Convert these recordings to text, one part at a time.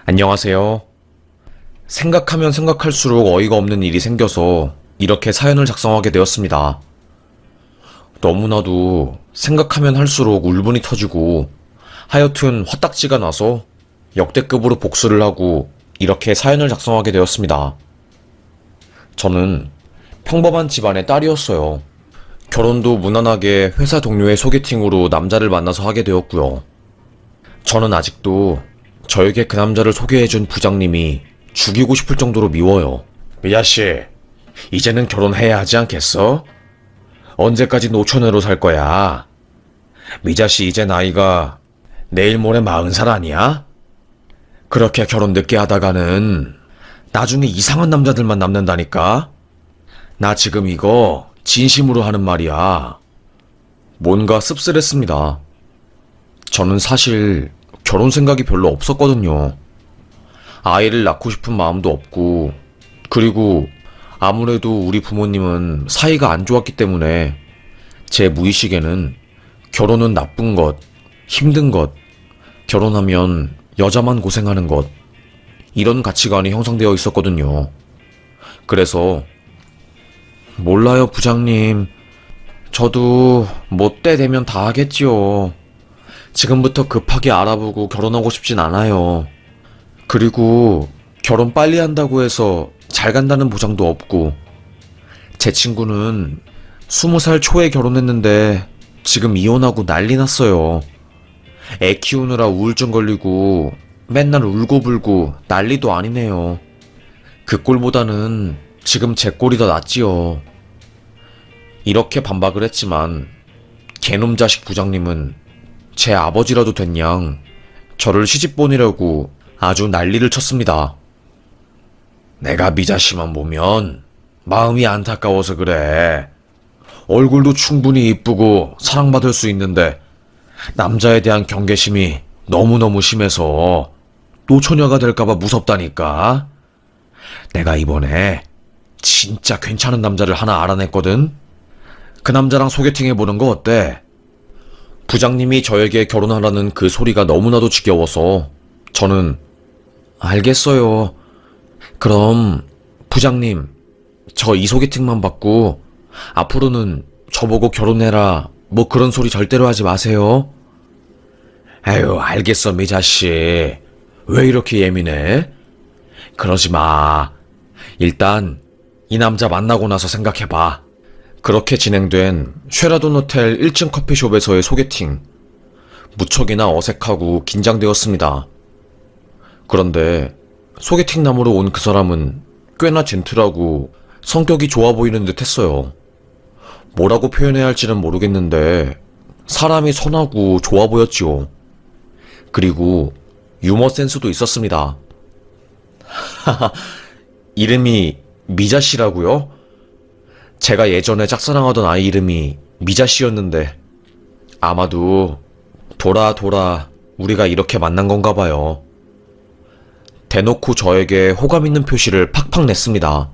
안녕하세요. 생각하면 생각할수록 어이가 없는 일이 생겨서 이렇게 사연을 작성하게 되었습니다. 너무나도 생각하면 할수록 울분이 터지고 하여튼 화딱지가 나서 역대급으로 복수를 하고 이렇게 사연을 작성하게 되었습니다. 저는 평범한 집안의 딸이었어요. 결혼도 무난하게 회사 동료의 소개팅으로 남자를 만나서 하게 되었고요. 저는 아직도 저에게 그 남자를 소개해준 부장님이 죽이고 싶을 정도로 미워요. 미자씨, 이제는 결혼해야 하지 않겠어? 언제까지 노처녀로 살 거야? 미자씨 이제 나이가 내일 모레 40살 아니야? 그렇게 결혼 늦게 하다가는 나중에 이상한 남자들만 남는다니까? 나 지금 이거 진심으로 하는 말이야. 뭔가 씁쓸했습니다. 저는 사실 결혼 생각이 별로 없었거든요. 아이를 낳고 싶은 마음도 없고, 그리고 아무래도 우리 부모님은 사이가 안 좋았기 때문에 제 무의식에는 결혼은 나쁜 것, 힘든 것, 결혼하면 여자만 고생하는 것, 이런 가치관이 형성되어 있었거든요. 그래서 몰라요, 부장님. 저도 뭐 때 되면 다 하겠지요. 지금부터 급하게 알아보고 결혼하고 싶진 않아요. 그리고 결혼 빨리 한다고 해서 잘 간다는 보장도 없고, 제 친구는 20살 초에 결혼했는데 지금 이혼하고 난리 났어요. 애 키우느라 우울증 걸리고 맨날 울고불고 난리도 아니네요. 그 꼴보다는 지금 제 꼴이 더 낫지요. 이렇게 반박을 했지만 개놈 자식 부장님은 제 아버지라도 된 양 저를 시집 보내려고 아주 난리를 쳤습니다. 내가 미자씨만 보면 마음이 안타까워서 그래. 얼굴도 충분히 이쁘고 사랑받을 수 있는데 남자에 대한 경계심이 너무너무 심해서 노처녀가 될까봐 무섭다니까. 내가 이번에 진짜 괜찮은 남자를 하나 알아냈거든. 그 남자랑 소개팅해보는 거 어때? 부장님이 저에게 결혼하라는 그 소리가 너무나도 지겨워서 저는 알겠어요. 그럼 부장님, 저 이 소개팅만 받고 앞으로는 저보고 결혼해라 뭐 그런 소리 절대로 하지 마세요. 에휴, 알겠어 미자씨. 왜 이렇게 예민해? 그러지 마. 일단 이 남자 만나고 나서 생각해봐. 그렇게 진행된 쉐라톤 호텔 1층 커피숍에서의 소개팅. 무척이나 어색하고 긴장되었습니다. 그런데 소개팅 남으로 온 그 사람은 꽤나 젠틀하고 성격이 좋아 보이는 듯 했어요. 뭐라고 표현해야 할지는 모르겠는데 사람이 선하고 좋아 보였지요. 그리고 유머 센스도 있었습니다. 하하, 이름이 미자씨라고요? 제가 예전에 짝사랑하던 아이 이름이 미자씨였는데 아마도 돌아 우리가 이렇게 만난 건가 봐요. 대놓고 저에게 호감 있는 표시를 팍팍 냈습니다.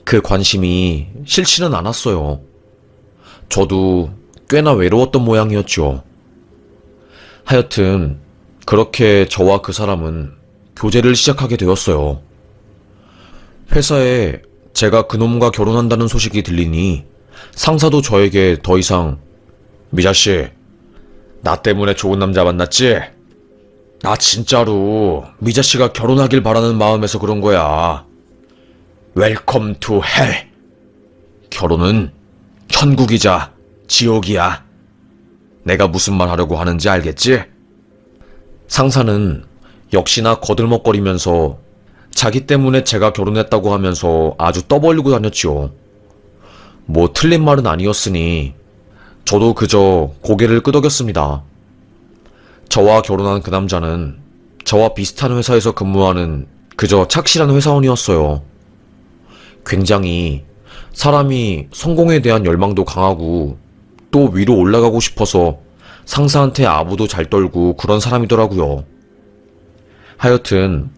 그 관심이 싫지는 않았어요. 저도 꽤나 외로웠던 모양이었죠. 하여튼 그렇게 저와 그 사람은 교제를 시작하게 되었어요. 회사에 제가 그놈과 결혼한다는 소식이 들리니 상사도 저에게 더 이상 미자씨, 나 때문에 좋은 남자 만났지? 나 진짜로 미자씨가 결혼하길 바라는 마음에서 그런 거야. 웰컴 투 헬. 결혼은 천국이자 지옥이야. 내가 무슨 말 하려고 하는지 알겠지? 상사는 역시나 거들먹거리면서 자기 때문에 제가 결혼했다고 하면서 아주 떠벌리고 다녔지요. 뭐 틀린 말은 아니었으니 저도 그저 고개를 끄덕였습니다. 저와 결혼한 그 남자는 저와 비슷한 회사에서 근무하는 그저 착실한 회사원이었어요. 굉장히 사람이 성공에 대한 열망도 강하고 또 위로 올라가고 싶어서 상사한테 아부도 잘 떨고 그런 사람이더라고요. 하여튼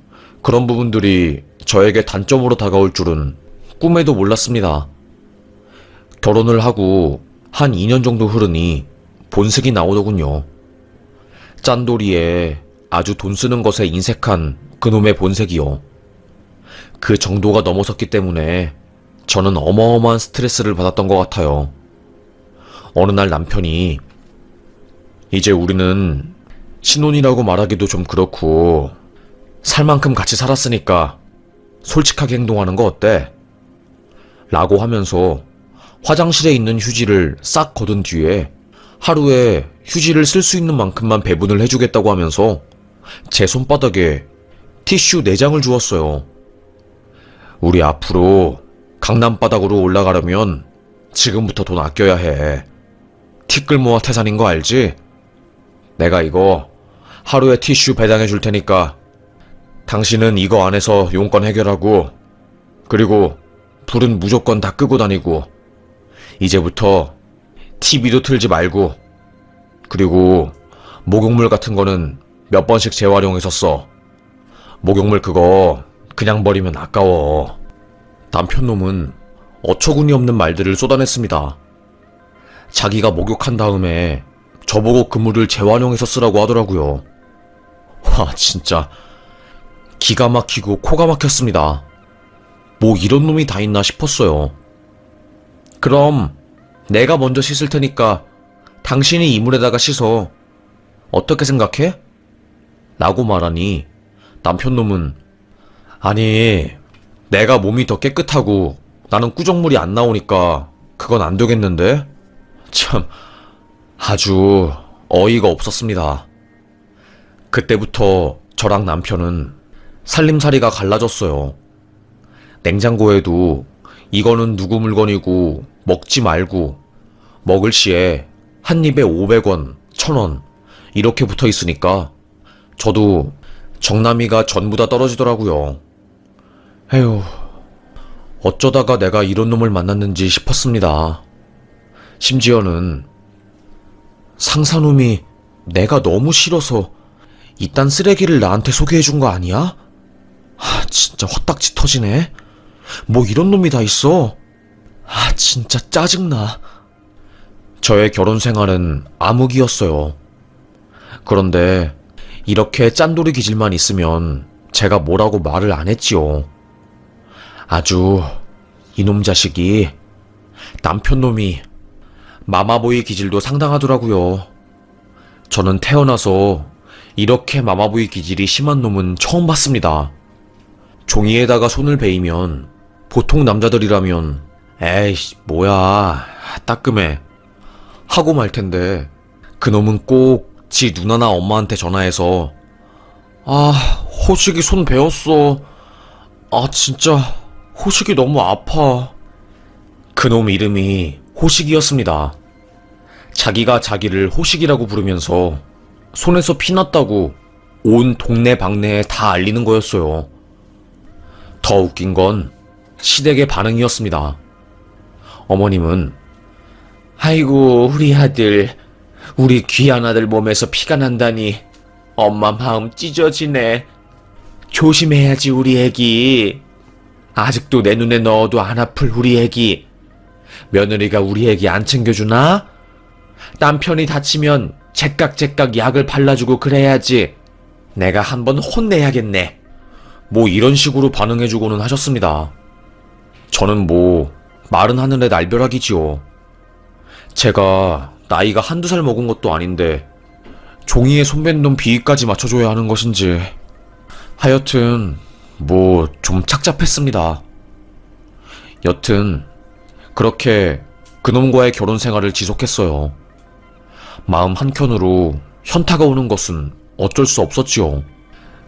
그런 부분들이 저에게 단점으로 다가올 줄은 꿈에도 몰랐습니다. 결혼을 하고 한 2년 정도 흐르니 본색이 나오더군요. 짠돌이에 아주 돈 쓰는 것에 인색한 그놈의 본색이요. 그 정도가 넘어섰기 때문에 저는 어마어마한 스트레스를 받았던 것 같아요. 어느 날 남편이 이제 우리는 신혼이라고 말하기도 좀 그렇고 살 만큼 같이 살았으니까 솔직하게 행동하는 거 어때? 라고 하면서 화장실에 있는 휴지를 싹 거둔 뒤에 하루에 휴지를 쓸 수 있는 만큼만 배분을 해주겠다고 하면서 제 손바닥에 티슈 4장을 주었어요. 우리 앞으로 강남바닥으로 올라가려면 지금부터 돈 아껴야 해. 티끌모아 태산인 거 알지? 내가 이거 하루에 티슈 배당해 줄 테니까 당신은 이거 안에서 용건 해결하고, 그리고 불은 무조건 다 끄고 다니고, 이제부터 TV도 틀지 말고, 그리고 목욕물 같은 거는 몇 번씩 재활용해서 써. 목욕물 그거 그냥 버리면 아까워. 남편놈은 어처구니 없는 말들을 쏟아냈습니다. 자기가 목욕한 다음에 저보고 그 물을 재활용해서 쓰라고 하더라고요. 와, 진짜 기가 막히고 코가 막혔습니다. 뭐 이런 놈이 다 있나 싶었어요. 그럼 내가 먼저 씻을 테니까 당신이 이물에다가 씻어. 어떻게 생각해? 라고 말하니 남편놈은 아니, 내가 몸이 더 깨끗하고 나는 꾸정물이 안 나오니까 그건 안 되겠는데? 참, 아주 어이가 없었습니다. 그때부터 저랑 남편은 살림살이가 갈라졌어요. 냉장고에도 이거는 누구 물건이고 먹지 말고 먹을 시에 한 입에 500원, 1000원 이렇게 붙어 있으니까 저도 정남이가 전부 다 떨어지더라고요. 에휴, 어쩌다가 내가 이런 놈을 만났는지 싶었습니다. 심지어는 상사놈이 내가 너무 싫어서 이딴 쓰레기를 나한테 소개해준 거 아니야? 진짜 헛딱지 터지네. 뭐 이런 놈이 다 있어. 진짜 짜증나. 저의 결혼 생활은 암흑이었어요. 그런데 이렇게 짠돌이 기질만 있으면 제가 뭐라고 말을 안 했지요. 아주 이놈 자식이, 남편놈이 마마보이 기질도 상당하더라고요. 저는 태어나서 이렇게 마마보이 기질이 심한 놈은 처음 봤습니다. 종이에다가 손을 베이면 보통 남자들이라면 에이씨 뭐야 따끔해 하고 말 텐데 그놈은 꼭 지 누나나 엄마한테 전화해서 호식이 손 베었어. 진짜 호식이 너무 아파. 그놈 이름이 호식이었습니다. 자기가 자기를 호식이라고 부르면서 손에서 피났다고 온 동네 방네에 다 알리는 거였어요. 더 웃긴 건 시댁의 반응이었습니다. 어머님은 아이고 우리 아들, 우리 귀한 아들 몸에서 피가 난다니 엄마 마음 찢어지네. 조심해야지 우리 애기. 아직도 내 눈에 넣어도 안 아플 우리 애기. 며느리가 우리 애기 안 챙겨주나? 남편이 다치면 제깍제깍 약을 발라주고 그래야지. 내가 한번 혼내야겠네. 뭐 이런 식으로 반응해주고는 하셨습니다. 저는 뭐 마른 하늘의 날벼락이지요. 제가 나이가 한두 살 먹은 것도 아닌데 종이에 손댄 놈 비위까지 맞춰줘야 하는 것인지 하여튼 뭐 좀 착잡했습니다. 여튼 그렇게 그놈과의 결혼 생활을 지속했어요. 마음 한켠으로 현타가 오는 것은 어쩔 수 없었지요.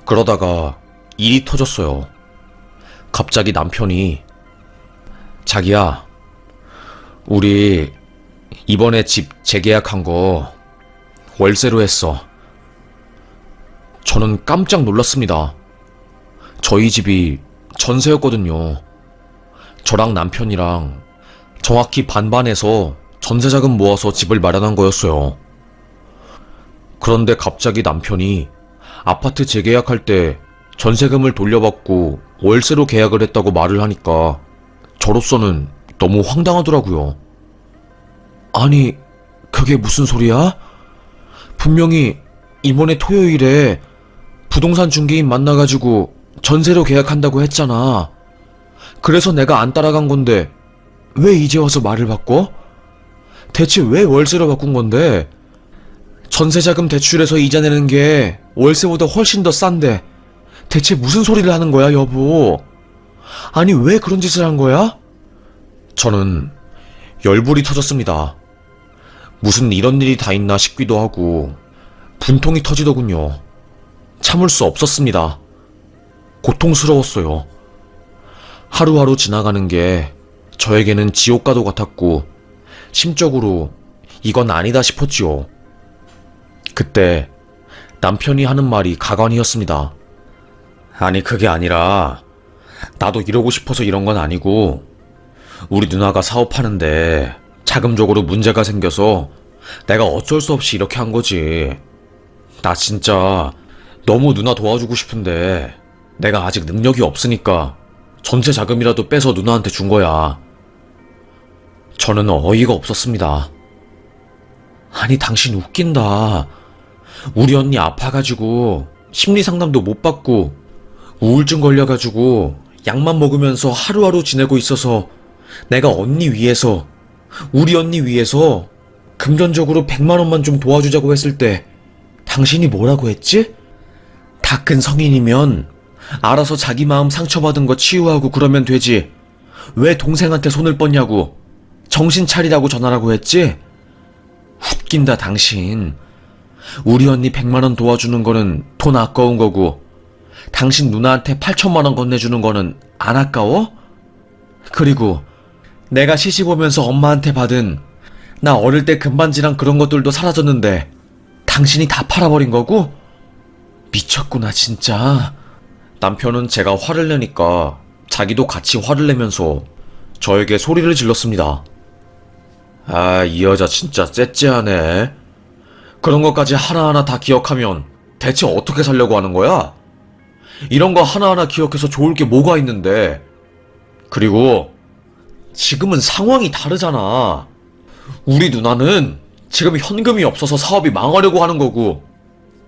그러다가 일이 터졌어요. 갑자기 남편이 자기야, 우리 이번에 집 재계약한 거 월세로 했어. 저는 깜짝 놀랐습니다. 저희 집이 전세였거든요. 저랑 남편이랑 정확히 반반해서 전세자금 모아서 집을 마련한 거였어요. 그런데 갑자기 남편이 아파트 재계약할 때 전세금을 돌려받고 월세로 계약을 했다고 말을 하니까 저로서는 너무 황당하더라고요. 아니, 그게 무슨 소리야? 분명히 이번에 토요일에 부동산 중개인 만나가지고 전세로 계약한다고 했잖아. 그래서 내가 안 따라간 건데 왜 이제 와서 말을 바꿔? 대체 왜 월세로 바꾼 건데? 전세자금 대출해서 이자 내는 게 월세보다 훨씬 더 싼데 대체 무슨 소리를 하는 거야, 여보? 아니, 왜 그런 짓을 한 거야? 저는 열불이 터졌습니다. 무슨 이런 일이 다 있나 싶기도 하고 분통이 터지더군요. 참을 수 없었습니다. 고통스러웠어요. 하루하루 지나가는 게 저에게는 지옥과도 같았고 심적으로 이건 아니다 싶었지요. 그때 남편이 하는 말이 가관이었습니다. 아니, 그게 아니라 나도 이러고 싶어서 이런 건 아니고 우리 누나가 사업하는데 자금적으로 문제가 생겨서 내가 어쩔 수 없이 이렇게 한 거지. 나 진짜 너무 누나 도와주고 싶은데 내가 아직 능력이 없으니까 전세 자금이라도 빼서 누나한테 준 거야. 저는 어이가 없었습니다. 아니, 당신 웃긴다. 우리 언니 아파가지고 심리상담도 못 받고 우울증 걸려가지고 약만 먹으면서 하루하루 지내고 있어서 내가 언니 위해서, 우리 언니 위해서 금전적으로 100만 원만 좀 도와주자고 했을 때 당신이 뭐라고 했지? 다 큰 성인이면 알아서 자기 마음 상처받은 거 치유하고 그러면 되지. 왜 동생한테 손을 뻗냐고. 정신 차리라고 전화라고 했지? 웃긴다, 당신. 우리 언니 100만 원 도와주는 거는 돈 아까운 거고 당신 누나한테 8천만 원 건네주는 거는 안 아까워? 그리고 내가 시집 오면서 엄마한테 받은 나 어릴 때 금반지랑 그런 것들도 사라졌는데 당신이 다 팔아버린 거고? 미쳤구나, 진짜. 남편은 제가 화를 내니까 자기도 같이 화를 내면서 저에게 소리를 질렀습니다. 아, 이 여자 진짜 째째하네. 그런 것까지 하나하나 다 기억하면 대체 어떻게 살려고 하는 거야? 이런 거 하나하나 기억해서 좋을 게 뭐가 있는데. 그리고 지금은 상황이 다르잖아. 우리 누나는 지금 현금이 없어서 사업이 망하려고 하는 거고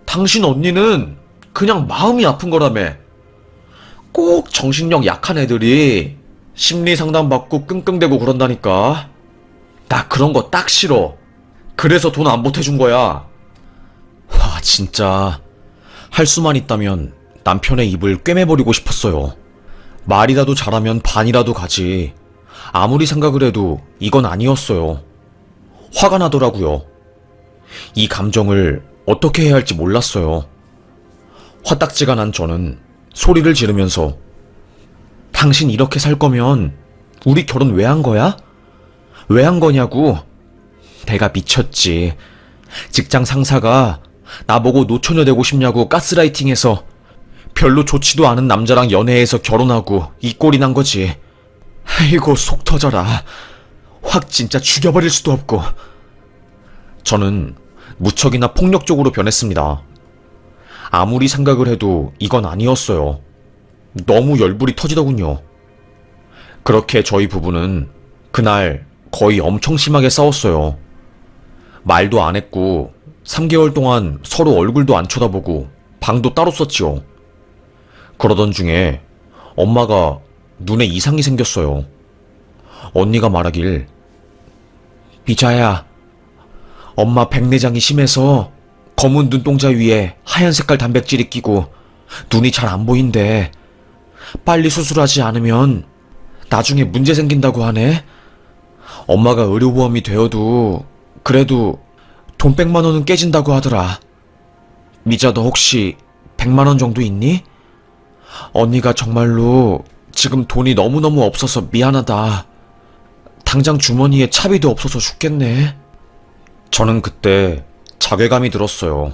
당신 언니는 그냥 마음이 아픈 거라며. 꼭 정신력 약한 애들이 심리 상담 받고 끙끙대고 그런다니까. 나 그런 거 딱 싫어. 그래서 돈 안 보태준 거야. 와, 진짜 할 수만 있다면 남편의 입을 꿰매버리고 싶었어요. 말이라도 잘하면 반이라도 가지. 아무리 생각을 해도 이건 아니었어요. 화가 나더라고요. 이 감정을 어떻게 해야 할지 몰랐어요. 화딱지가 난 저는 소리를 지르면서 당신 이렇게 살 거면 우리 결혼 왜 한 거야? 왜 한 거냐고. 내가 미쳤지. 직장 상사가 나보고 노처녀 되고 싶냐고 가스라이팅해서 별로 좋지도 않은 남자랑 연애해서 결혼하고 이 꼴이 난 거지. 아이고, 속 터져라. 확 진짜 죽여버릴 수도 없고. 저는 무척이나 폭력적으로 변했습니다. 아무리 생각을 해도 이건 아니었어요. 너무 열불이 터지더군요. 그렇게 저희 부부는 그날 거의 엄청 심하게 싸웠어요. 말도 안 했고 3개월 동안 서로 얼굴도 안 쳐다보고 방도 따로 썼지요. 그러던 중에 엄마가 눈에 이상이 생겼어요. 언니가 말하길, 미자야, 엄마 백내장이 심해서 검은 눈동자 위에 하얀 색깔 단백질이 끼고 눈이 잘 안 보인대. 빨리 수술하지 않으면 나중에 문제 생긴다고 하네. 엄마가 의료보험이 되어도 그래도 돈 100만 원은 깨진다고 하더라. 미자, 너 혹시 100만 원 정도 있니? 언니가 정말로 지금 돈이 너무너무 없어서 미안하다. 당장 주머니에 차비도 없어서 죽겠네. 저는 그때 자괴감이 들었어요.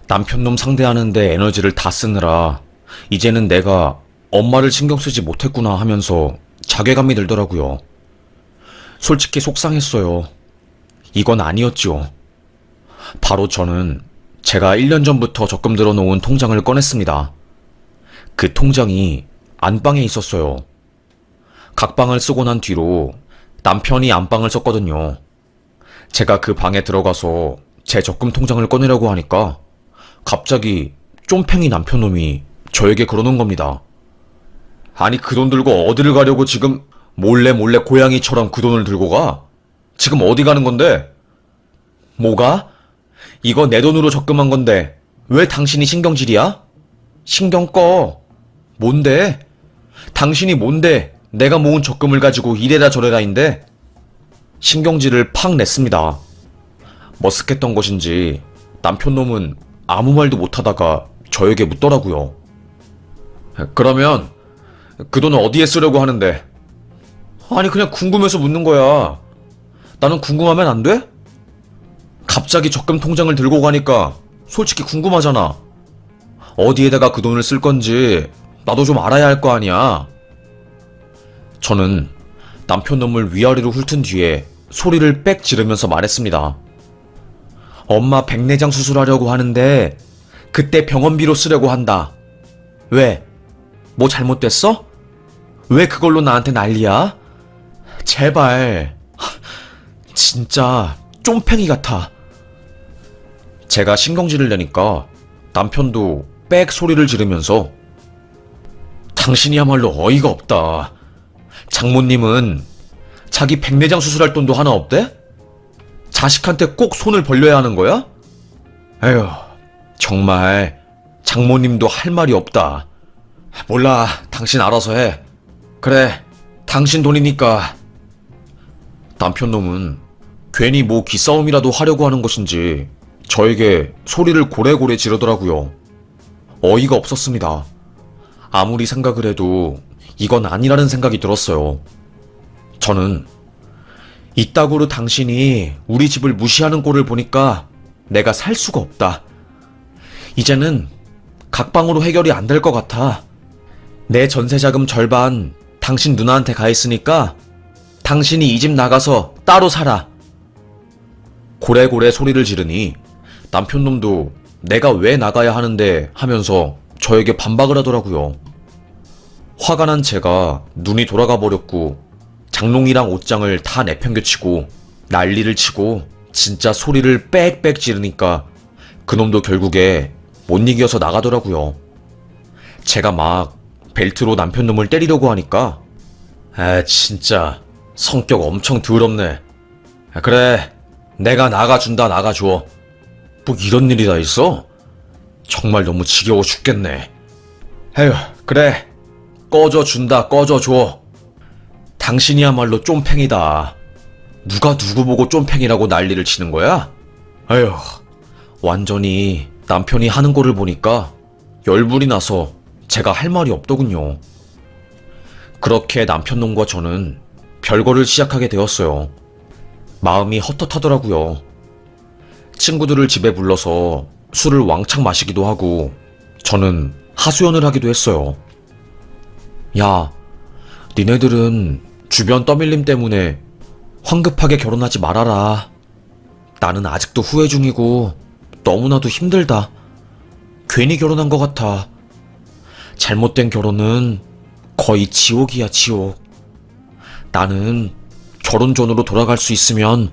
남편놈 상대하는데 에너지를 다 쓰느라 이제는 내가 엄마를 신경 쓰지 못했구나 하면서 자괴감이 들더라고요. 솔직히 속상했어요. 이건 아니었죠. 바로 저는 제가 1년 전부터 적금 들어놓은 통장을 꺼냈습니다. 그 통장이 안방에 있었어요. 각방을 쓰고 난 뒤로 남편이 안방을 썼거든요. 제가 그 방에 들어가서 제 적금 통장을 꺼내려고 하니까 갑자기 쫌팽이 남편놈이 저에게 그러는 겁니다. 아니, 그 돈 들고 어디를 가려고 지금 몰래 고양이처럼 그 돈을 들고 가? 지금 어디 가는 건데? 뭐가? 이거 내 돈으로 적금한 건데 왜 당신이 신경질이야? 신경 꺼. 뭔데? 당신이 뭔데 내가 모은 적금을 가지고 이래라 저래라인데? 신경질을 팍 냈습니다. 머쓱했던 것인지 남편놈은 아무 말도 못하다가 저에게 묻더라고요. 그러면 그 돈은 어디에 쓰려고 하는데? 아니, 그냥 궁금해서 묻는 거야. 나는 궁금하면 안 돼? 갑자기 적금 통장을 들고 가니까 솔직히 궁금하잖아. 어디에다가 그 돈을 쓸 건지 나도 좀 알아야 할 거 아니야. 저는 남편 놈을 위아래로 훑은 뒤에 소리를 빽 지르면서 말했습니다. 엄마 백내장 수술하려고 하는데 그때 병원비로 쓰려고 한다. 왜? 뭐 잘못됐어? 왜 그걸로 나한테 난리야? 제발. 진짜 쫌팽이 같아. 제가 신경질을 내니까 남편도 빽 소리를 지르면서 당신이야말로 어이가 없다. 장모님은 자기 백내장 수술할 돈도 하나 없대? 자식한테 꼭 손을 벌려야 하는 거야? 에휴, 정말 장모님도 할 말이 없다. 몰라, 당신 알아서 해. 그래, 당신 돈이니까. 남편놈은 괜히 뭐 기싸움이라도 하려고 하는 것인지 저에게 소리를 고래고래 지르더라고요. 어이가 없었습니다. 아무리 생각을 해도 이건 아니라는 생각이 들었어요. 저는 이따구로 당신이 우리 집을 무시하는 꼴을 보니까 내가 살 수가 없다. 이제는 각방으로 해결이 안 될 것 같아. 내 전세자금 절반 당신 누나한테 가 있으니까 당신이 이 집 나가서 따로 살아. 고래고래 소리를 지르니 남편놈도 내가 왜 나가야 하는데 하면서 저에게 반박을 하더라고요. 화가 난 제가 눈이 돌아가 버렸고 장롱이랑 옷장을 다 내팽개치고 난리를 치고 진짜 소리를 빽빽 지르니까 그놈도 결국에 못 이겨서 나가더라고요. 제가 막 벨트로 남편놈을 때리려고 하니까 진짜 성격 엄청 더럽네. 그래, 내가 나가준다. 나가줘. 뭐 이런 일이 다 있어? 정말 너무 지겨워 죽겠네. 에휴, 그래, 꺼져준다. 꺼져줘. 당신이야말로 쫌팽이다. 누가 누구 보고 쫌팽이라고 난리를 치는 거야? 에휴, 완전히 남편이 하는 거를 보니까 열불이 나서 제가 할 말이 없더군요. 그렇게 남편놈과 저는 별거를 시작하게 되었어요. 마음이 헛헛하더라고요. 친구들을 집에 불러서 술을 왕창 마시기도 하고 저는 하소연을 하기도 했어요. 야, 니네들은 주변 떠밀림 때문에 황급하게 결혼하지 말아라. 나는 아직도 후회 중이고 너무나도 힘들다. 괜히 결혼한 것 같아. 잘못된 결혼은 거의 지옥이야, 지옥. 나는 결혼 전으로 돌아갈 수 있으면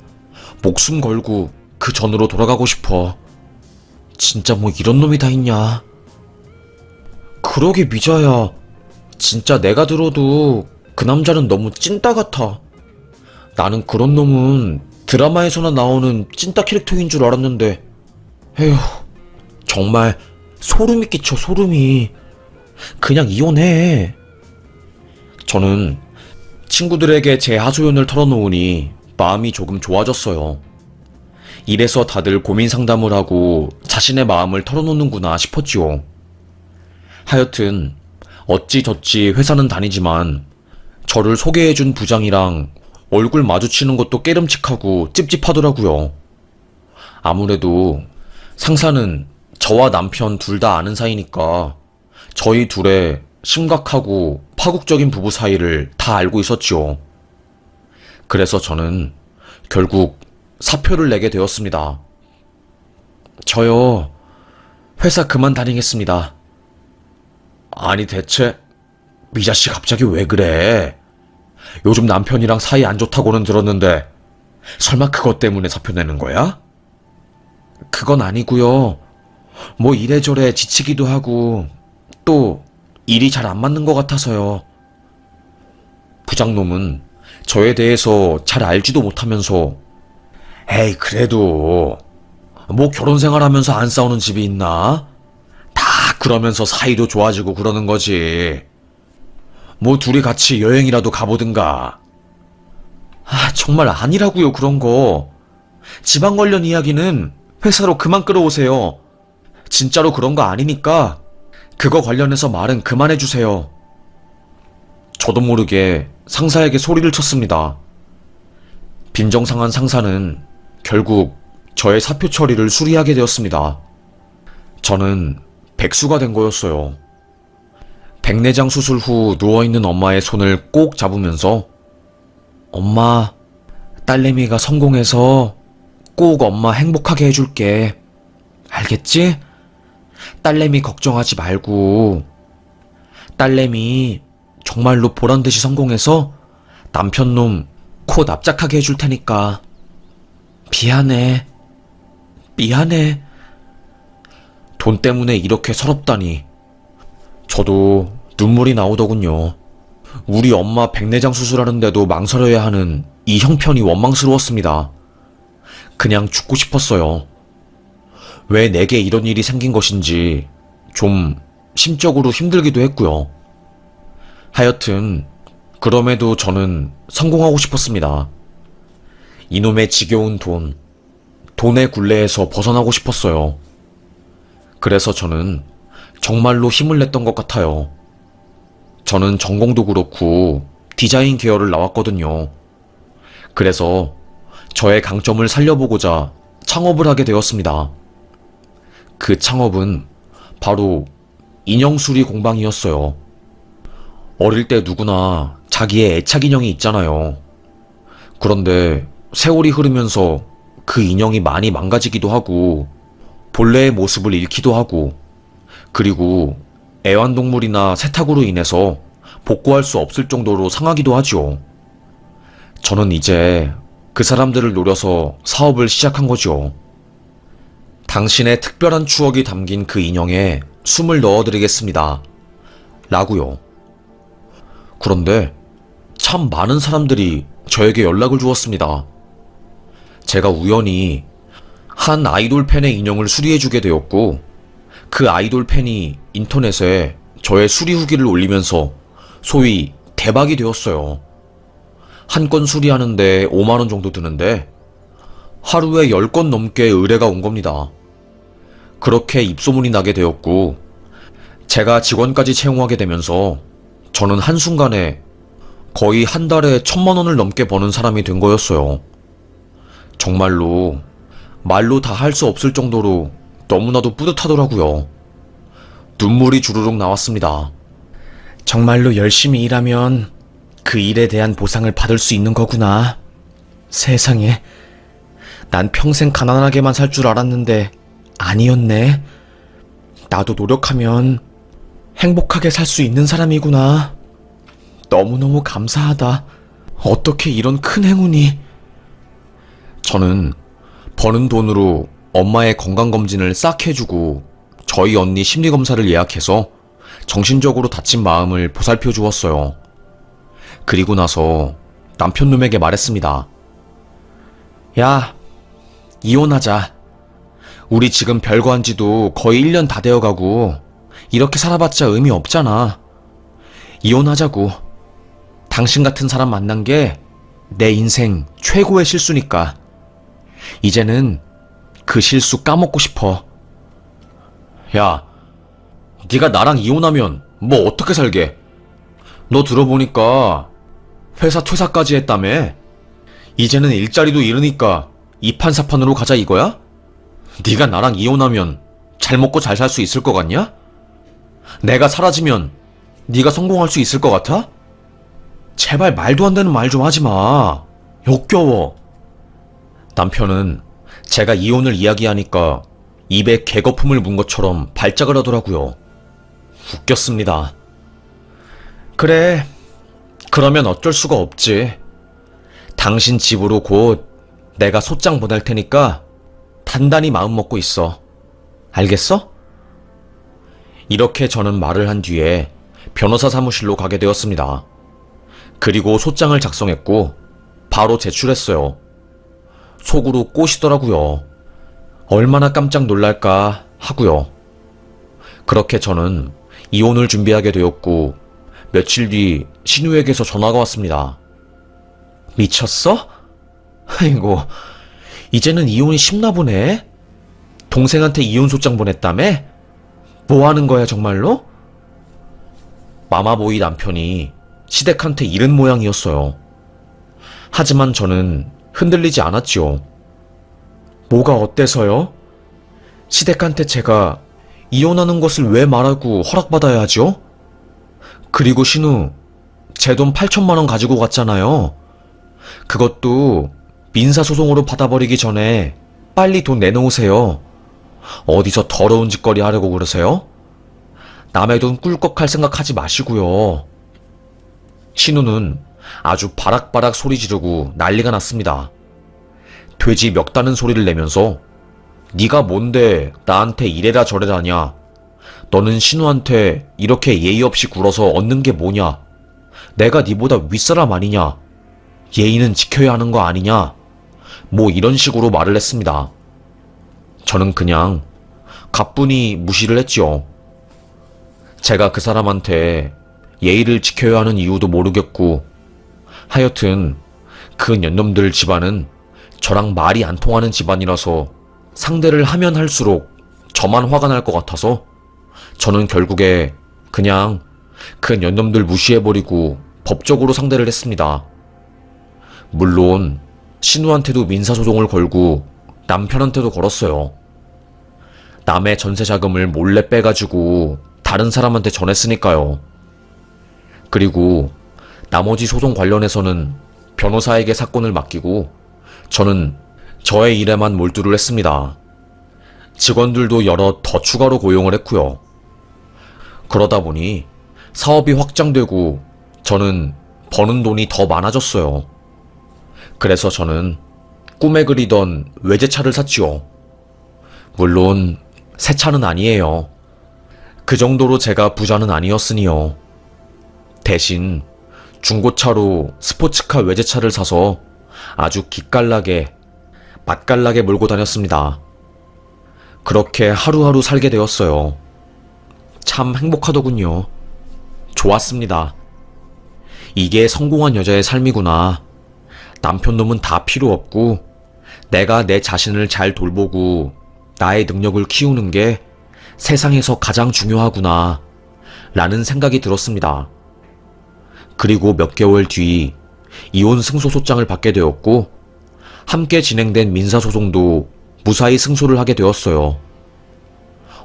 목숨 걸고 그 전으로 돌아가고 싶어. 진짜 뭐 이런 놈이 다 있냐. 그러게 미자야. 진짜 내가 들어도 그 남자는 너무 찐따 같아. 나는 그런 놈은 드라마에서나 나오는 찐따 캐릭터인 줄 알았는데 에휴, 정말 소름이 끼쳐, 소름이. 그냥 이혼해. 저는 친구들에게 제 하소연을 털어놓으니 마음이 조금 좋아졌어요. 이래서 다들 고민 상담을 하고 자신의 마음을 털어놓는구나 싶었지요. 하여튼 어찌저찌 회사는 다니지만 저를 소개해준 부장이랑 얼굴 마주치는 것도 깨름칙하고 찝찝하더라고요. 아무래도 상사는 저와 남편 둘 다 아는 사이니까 저희 둘의 심각하고 파국적인 부부 사이를 다 알고 있었지요. 그래서 저는 결국 사표를 내게 되었습니다. 저요, 회사 그만 다니겠습니다. 아니 대체 미자씨 갑자기 왜 그래? 요즘 남편이랑 사이 안 좋다고는 들었는데 설마 그것 때문에 사표 내는 거야? 그건 아니고요. 뭐 이래저래 지치기도 하고 또 일이 잘 안 맞는 것 같아서요. 부장놈은 저에 대해서 잘 알지도 못하면서 에이 그래도 뭐 결혼 생활하면서 안 싸우는 집이 있나? 다 그러면서 사이도 좋아지고 그러는 거지. 뭐 둘이 같이 여행이라도 가보든가. 정말 아니라고요 그런 거. 지방 관련 이야기는 회사로 그만 끌어오세요. 진짜로 그런 거 아니니까 그거 관련해서 말은 그만해주세요. 저도 모르게 상사에게 소리를 쳤습니다. 빈정상한 상사는 결국 저의 사표 처리를 수리하게 되었습니다. 저는 백수가 된 거였어요. 백내장 수술 후 누워있는 엄마의 손을 꼭 잡으면서 엄마, 딸내미가 성공해서 꼭 엄마 행복하게 해줄게. 알겠지? 딸내미 걱정하지 말고. 딸내미 정말로 보란듯이 성공해서 남편놈 코 납작하게 해줄 테니까. 미안해. 미안해. 돈 때문에 이렇게 서럽다니. 저도 눈물이 나오더군요. 우리 엄마 백내장 수술하는데도 망설여야 하는 이 형편이 원망스러웠습니다. 그냥 죽고 싶었어요. 왜 내게 이런 일이 생긴 것인지 좀 심적으로 힘들기도 했고요. 하여튼 그럼에도 저는 성공하고 싶었습니다. 이놈의 지겨운 돈의 굴레에서 벗어나고 싶었어요. 그래서 저는 정말로 힘을 냈던 것 같아요. 저는 전공도 그렇고 디자인 계열을 나왔거든요. 그래서 저의 강점을 살려보고자 창업을 하게 되었습니다. 그 창업은 바로 인형 수리 공방이었어요. 어릴 때 누구나 자기의 애착 인형이 있잖아요. 그런데 세월이 흐르면서 그 인형이 많이 망가지기도 하고 본래의 모습을 잃기도 하고 그리고 애완동물이나 세탁으로 인해서 복구할 수 없을 정도로 상하기도 하죠. 저는 이제 그 사람들을 노려서 사업을 시작한 거죠. 당신의 특별한 추억이 담긴 그 인형에 숨을 넣어드리겠습니다. 라고요. 그런데 참 많은 사람들이 저에게 연락을 주었습니다. 제가 우연히 한 아이돌 팬의 인형을 수리해주게 되었고 그 아이돌 팬이 인터넷에 저의 수리 후기를 올리면서 소위 대박이 되었어요. 한 건 수리하는데 5만원 정도 드는데 하루에 10건 넘게 의뢰가 온 겁니다. 그렇게 입소문이 나게 되었고 제가 직원까지 채용하게 되면서 저는 한순간에 거의 한 달에 1,000만원을 넘게 버는 사람이 된 거였어요. 정말로 말로 다 할 수 없을 정도로 너무나도 뿌듯하더라고요. 눈물이 주르륵 나왔습니다. 정말로 열심히 일하면 그 일에 대한 보상을 받을 수 있는 거구나. 세상에, 난 평생 가난하게만 살 줄 알았는데 아니었네. 나도 노력하면 행복하게 살 수 있는 사람이구나. 너무너무 감사하다. 어떻게 이런 큰 행운이. 저는 버는 돈으로 엄마의 건강검진을 싹 해주고 저희 언니 심리검사를 예약해서 정신적으로 다친 마음을 보살펴 주었어요. 그리고 나서 남편놈에게 말했습니다. 야, 이혼하자. 우리 지금 별거 한 지도 거의 1년 다 되어가고 이렇게 살아봤자 의미 없잖아. 이혼하자고. 당신 같은 사람 만난 게 내 인생 최고의 실수니까. 이제는 그 실수 까먹고 싶어. 야, 네가 나랑 이혼하면 뭐 어떻게 살게? 너 들어보니까 회사 퇴사까지 했다며? 이제는 일자리도 잃으니까 이판사판으로 가자 이거야? 네가 나랑 이혼하면 잘 먹고 잘 살 수 있을 것 같냐? 내가 사라지면 네가 성공할 수 있을 것 같아? 제발 말도 안 되는 말 좀 하지 마. 역겨워. 남편은 제가 이혼을 이야기하니까 입에 개거품을 문 것처럼 발작을 하더라고요. 웃겼습니다. 그래, 그러면 어쩔 수가 없지. 당신 집으로 곧 내가 소장 보낼 테니까 단단히 마음 먹고 있어. 알겠어? 이렇게 저는 말을 한 뒤에 변호사 사무실로 가게 되었습니다. 그리고 소장을 작성했고 바로 제출했어요. 속으로 꼬시더라고요. 얼마나 깜짝 놀랄까 하고요. 그렇게 저는 이혼을 준비하게 되었고 며칠 뒤 신우에게서 전화가 왔습니다. 미쳤어? 아이고, 이제는 이혼이 쉽나 보네? 동생한테 이혼 소장 보냈다며? 뭐 하는 거야 정말로? 마마보이 남편이 시댁한테 이른 모양이었어요. 하지만 저는 흔들리지 않았지요. 뭐가 어때서요? 시댁한테 제가 이혼하는 것을 왜 말하고 허락받아야 하죠? 그리고 신우, 제 돈 8천만 원 가지고 갔잖아요. 그것도 민사소송으로 받아버리기 전에 빨리 돈 내놓으세요. 어디서 더러운 짓거리 하려고 그러세요? 남의 돈 꿀꺽할 생각하지 마시고요. 신우는 아주 바락바락 소리 지르고 난리가 났습니다. 돼지 멱다는 소리를 내면서 네가 뭔데 나한테 이래라 저래라 하냐? 너는 신우한테 이렇게 예의 없이 굴어서 얻는 게 뭐냐? 내가 네보다 윗사람 아니냐? 예의는 지켜야 하는 거 아니냐? 뭐 이런 식으로 말을 했습니다. 저는 그냥 가뿐히 무시를 했지요. 제가 그 사람한테 예의를 지켜야 하는 이유도 모르겠고, 하여튼 그 년놈들 집안은 저랑 말이 안 통하는 집안이라서 상대를 하면 할수록 저만 화가 날 것 같아서 저는 결국에 그냥 그 년놈들 무시해버리고 법적으로 상대를 했습니다. 물론 신우한테도 민사소송을 걸고 남편한테도 걸었어요. 남의 전세자금을 몰래 빼가지고 다른 사람한테 전했으니까요. 그리고 나머지 소송 관련해서는 변호사에게 사건을 맡기고 저는 저의 일에만 몰두를 했습니다. 직원들도 여럿 더 추가로 고용을 했고요. 그러다 보니 사업이 확장되고 저는 버는 돈이 더 많아졌어요. 그래서 저는 꿈에 그리던 외제차를 샀지요. 물론 새 차는 아니에요. 그 정도로 제가 부자는 아니었으니요. 대신 중고차로 스포츠카 외제차를 사서 아주 기깔나게 맛깔나게 몰고 다녔습니다. 그렇게 하루하루 살게 되었어요. 참 행복하더군요. 좋았습니다. 이게 성공한 여자의 삶이구나. 남편놈은 다 필요 없고 내가 내 자신을 잘 돌보고 나의 능력을 키우는 게 세상에서 가장 중요하구나 라는 생각이 들었습니다. 그리고 몇 개월 뒤 이혼 승소소장을 받게 되었고 함께 진행된 민사소송도 무사히 승소를 하게 되었어요.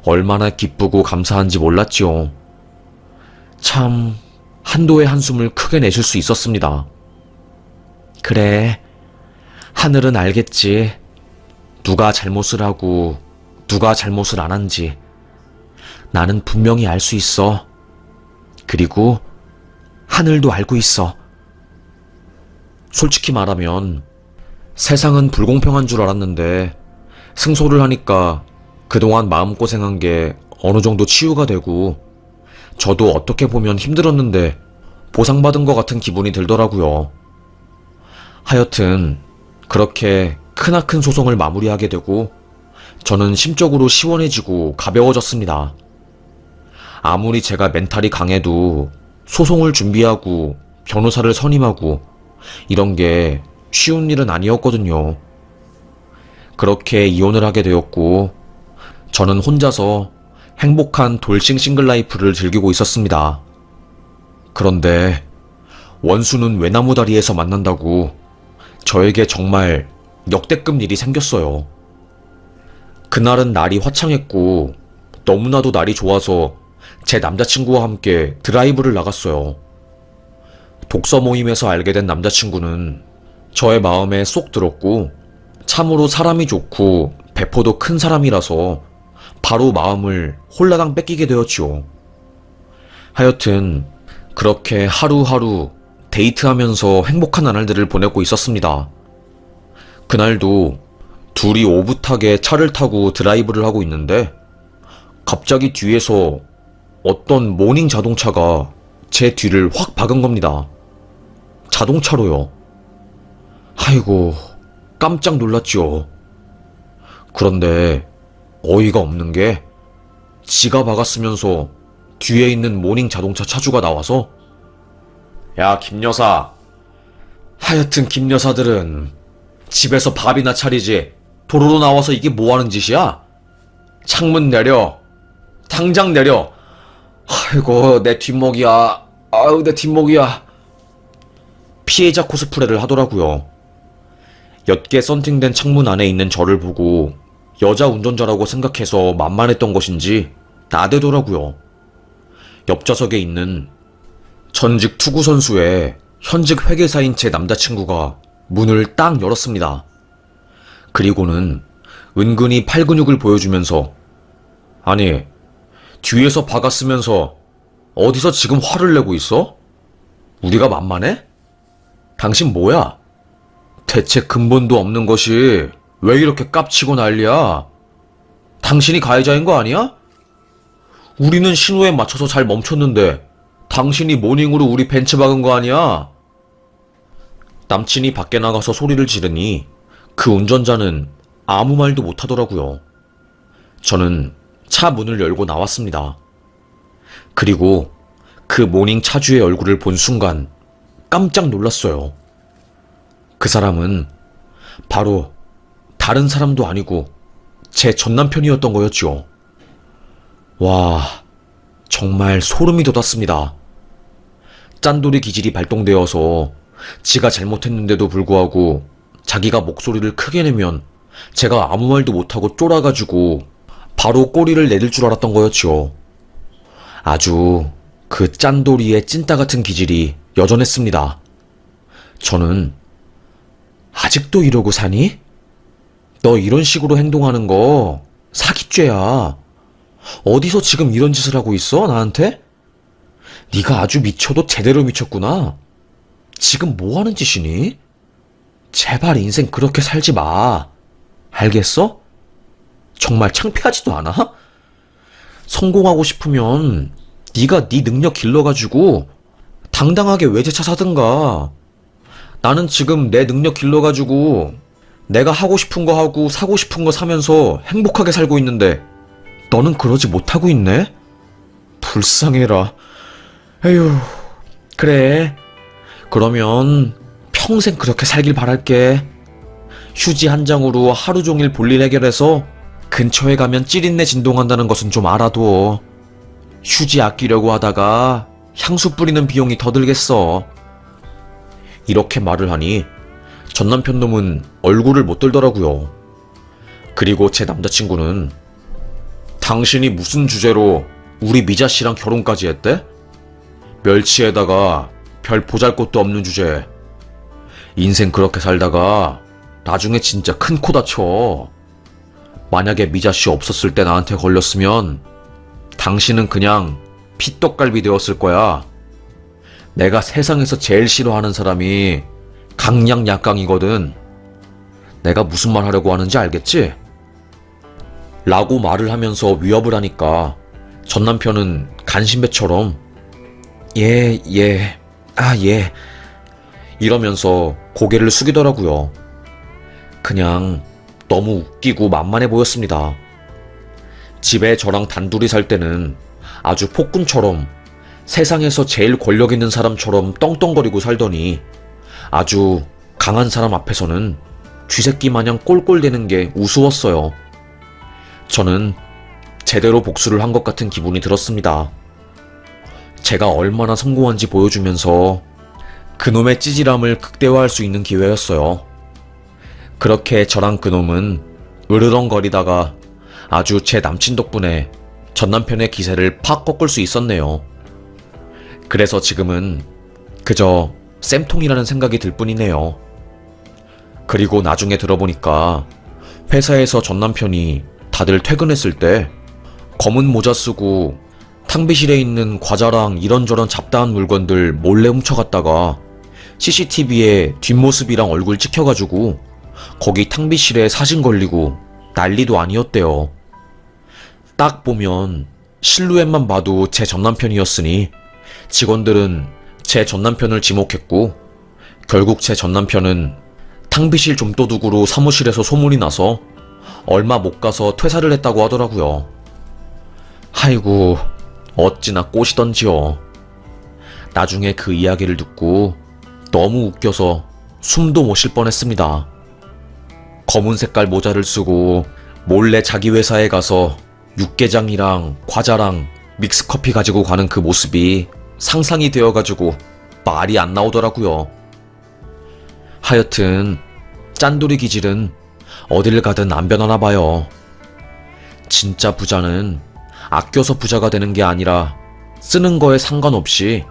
얼마나 기쁘고 감사한지 몰랐지요. 참 한도의 한숨을 크게 내쉴 수 있었습니다. 그래, 하늘은 알겠지. 누가 잘못을 하고 누가 잘못을 안 한지 나는 분명히 알 수 있어. 그리고 하늘도 알고 있어. 솔직히 말하면 세상은 불공평한 줄 알았는데 승소를 하니까 그동안 마음고생한 게 어느 정도 치유가 되고 저도 어떻게 보면 힘들었는데 보상받은 것 같은 기분이 들더라고요. 하여튼 그렇게 크나큰 소송을 마무리하게 되고 저는 심적으로 시원해지고 가벼워졌습니다. 아무리 제가 멘탈이 강해도 소송을 준비하고 변호사를 선임하고 이런 게 쉬운 일은 아니었거든요. 그렇게 이혼을 하게 되었고 저는 혼자서 행복한 돌싱 싱글 라이프를 즐기고 있었습니다. 그런데 원수는 외나무 다리에서 만난다고 저에게 정말 역대급 일이 생겼어요. 그날은 날이 화창했고 너무나도 날이 좋아서 제 남자친구와 함께 드라이브를 나갔어요. 독서 모임에서 알게 된 남자친구는 저의 마음에 쏙 들었고 참으로 사람이 좋고 배포도 큰 사람이라서 바로 마음을 홀라당 뺏기게 되었지요. 하여튼 그렇게 하루하루 데이트하면서 행복한 나날들을 보내고 있었습니다. 그날도 둘이 오붓하게 차를 타고 드라이브를 하고 있는데 갑자기 뒤에서 어떤 모닝 자동차가 제 뒤를 확 박은 겁니다. 자동차로요. 아이고, 깜짝 놀랐죠. 그런데 어이가 없는 게 지가 박았으면서 뒤에 있는 모닝 자동차 차주가 나와서 야, 김여사. 하여튼 김여사들은 집에서 밥이나 차리지 도로로 나와서 이게 뭐하는 짓이야? 창문 내려. 당장 내려. 아이고, 내 뒷목이야. 아유, 내 뒷목이야. 피해자 코스프레를 하더라고요. 옅게 썬팅된 창문 안에 있는 저를 보고 여자 운전자라고 생각해서 만만했던 것인지 나대더라고요. 옆좌석에 있는 전직 투구 선수의 현직 회계사인 제 남자친구가 문을 딱 열었습니다. 그리고는 은근히 팔 근육을 보여주면서 아니, 뒤에서 박았으면서 어디서 지금 화를 내고 있어? 우리가 만만해? 당신 뭐야? 대체 근본도 없는 것이 왜 이렇게 깝치고 난리야? 당신이 가해자인 거 아니야? 우리는 신호에 맞춰서 잘 멈췄는데 당신이 모닝으로 우리 벤츠 박은 거 아니야? 남친이 밖에 나가서 소리를 지르니 그 운전자는 아무 말도 못하더라고요. 저는 차 문을 열고 나왔습니다. 그리고 그 모닝 차주의 얼굴을 본 순간 깜짝 놀랐어요. 그 사람은 바로 다른 사람도 아니고 제 전남편이었던 거였죠. 와, 정말 소름이 돋았습니다. 짠돌이 기질이 발동되어서 지가 잘못했는데도 불구하고 자기가 목소리를 크게 내면 제가 아무 말도 못하고 쫄아가지고 바로 꼬리를 내릴 줄 알았던 거였죠. 아주 그 짠돌이의 찐따 같은 기질이 여전했습니다. 저는 아직도 이러고 사니? 너 이런 식으로 행동하는 거 사기죄야. 어디서 지금 이런 짓을 하고 있어, 나한테? 네가 아주 미쳐도 제대로 미쳤구나. 지금 뭐 하는 짓이니? 제발 인생 그렇게 살지 마. 알겠어? 정말 창피하지도 않아? 성공하고 싶으면 네가 네 능력 길러가지고 당당하게 외제차 사든가. 나는 지금 내 능력 길러가지고 내가 하고 싶은 거 하고 사고 싶은 거 사면서 행복하게 살고 있는데 너는 그러지 못하고 있네? 불쌍해라. 에휴, 그래. 그러면 평생 그렇게 살길 바랄게. 휴지 한 장으로 하루 종일 볼일 해결해서 근처에 가면 찌린내 진동한다는 것은 좀 알아둬. 휴지 아끼려고 하다가 향수 뿌리는 비용이 더 들겠어. 이렇게 말을 하니 전남편 놈은 얼굴을 못 들더라고요. 그리고 제 남자친구는 당신이 무슨 주제로 우리 미자 씨랑 결혼까지 했대? 멸치에다가 별 보잘것도 없는 주제. 인생 그렇게 살다가 나중에 진짜 큰 코 다쳐. 만약에 미자 씨 없었을 때 나한테 걸렸으면 당신은 그냥 피떡갈비 되었을 거야. 내가 세상에서 제일 싫어하는 사람이 강약약강이거든. 내가 무슨 말 하려고 하는지 알겠지? 라고 말을 하면서 위협을 하니까 전 남편은 간신배처럼 예, 이러면서 고개를 숙이더라고요. 그냥 너무 웃기고 만만해 보였습니다. 집에 저랑 단둘이 살 때는 아주 폭군처럼 세상에서 제일 권력 있는 사람처럼 떵떵거리고 살더니 아주 강한 사람 앞에서는 쥐새끼 마냥 꼴꼴대는 게 우스웠어요. 저는 제대로 복수를 한 것 같은 기분이 들었습니다. 제가 얼마나 성공한지 보여주면서 그놈의 찌질함을 극대화할 수 있는 기회였어요. 그렇게 저랑 그놈은 으르렁거리다가 아주 제 남친 덕분에 전 남편의 기세를 팍 꺾을 수 있었네요. 그래서 지금은 그저 쌤통이라는 생각이 들 뿐이네요. 그리고 나중에 들어보니까 회사에서 전 남편이 다들 퇴근했을 때 검은 모자 쓰고 탕비실에 있는 과자랑 이런저런 잡다한 물건들 몰래 훔쳐갔다가 CCTV에 뒷모습이랑 얼굴 찍혀가지고 거기 탕비실에 사진 걸리고 난리도 아니었대요. 딱 보면 실루엣만 봐도 제 전남편이었으니 직원들은 제 전남편을 지목했고 결국 제 전남편은 탕비실 좀도둑으로 사무실에서 소문이 나서 얼마 못 가서 퇴사를 했다고 하더라고요. 아이고, 어찌나 꼬시던지요. 나중에 그 이야기를 듣고 너무 웃겨서 숨도 못 쉴 뻔했습니다. 검은 색깔 모자를 쓰고 몰래 자기 회사에 가서 육개장이랑 과자랑 믹스커피 가지고 가는 그 모습이 상상이 되어가지고 말이 안 나오더라고요. 하여튼 짠돌이 기질은 어딜 가든 안 변하나 봐요. 진짜 부자는 아껴서 부자가 되는 게 아니라 쓰는 거에 상관없이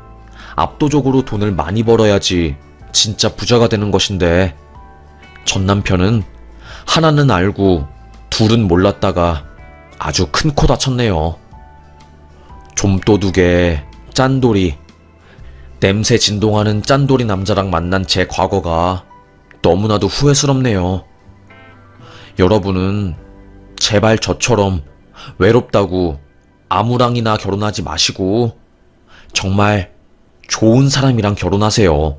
압도적으로 돈을 많이 벌어야지 진짜 부자가 되는 것인데, 전 남편은 하나는 알고 둘은 몰랐다가 아주 큰 코 다쳤네요. 좀도둑에 짠돌이, 냄새 진동하는 짠돌이 남자랑 만난 제 과거가 너무나도 후회스럽네요. 여러분은 제발 저처럼 외롭다고 아무랑이나 결혼하지 마시고 정말 좋은 사람이랑 결혼하세요.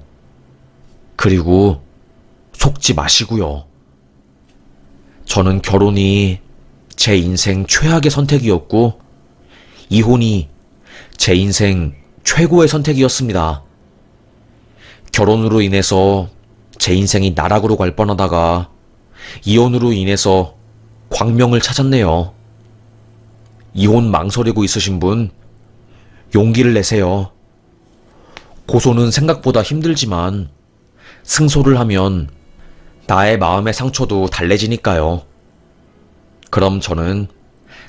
그리고 속지 마시고요. 저는 결혼이 제 인생 최악의 선택이었고 이혼이 제 인생 최고의 선택이었습니다. 결혼으로 인해서 제 인생이 나락으로 갈 뻔하다가 이혼으로 인해서 광명을 찾았네요. 이혼 망설이고 있으신 분, 용기를 내세요. 고소는 생각보다 힘들지만 승소를 하면 나의 마음의 상처도 달래지니까요. 그럼 저는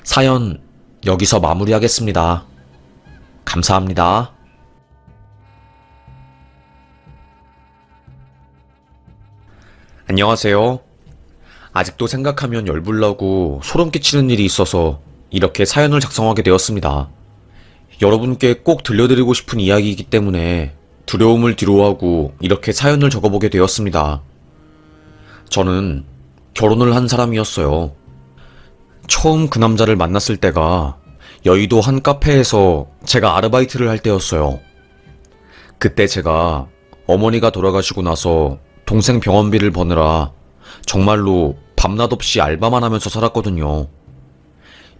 사연 여기서 마무리하겠습니다. 감사합니다. 안녕하세요. 아직도 생각하면 열불나고 소름 끼치는 일이 있어서 이렇게 사연을 작성하게 되었습니다. 여러분께 꼭 들려드리고 싶은 이야기이기 때문에 두려움을 뒤로하고 이렇게 사연을 적어보게 되었습니다. 저는 결혼을 한 사람이었어요. 처음 그 남자를 만났을 때가 여의도 한 카페에서 제가 아르바이트를 할 때였어요. 그때 제가 어머니가 돌아가시고 나서 동생 병원비를 버느라 정말로 밤낮 없이 알바만 하면서 살았거든요.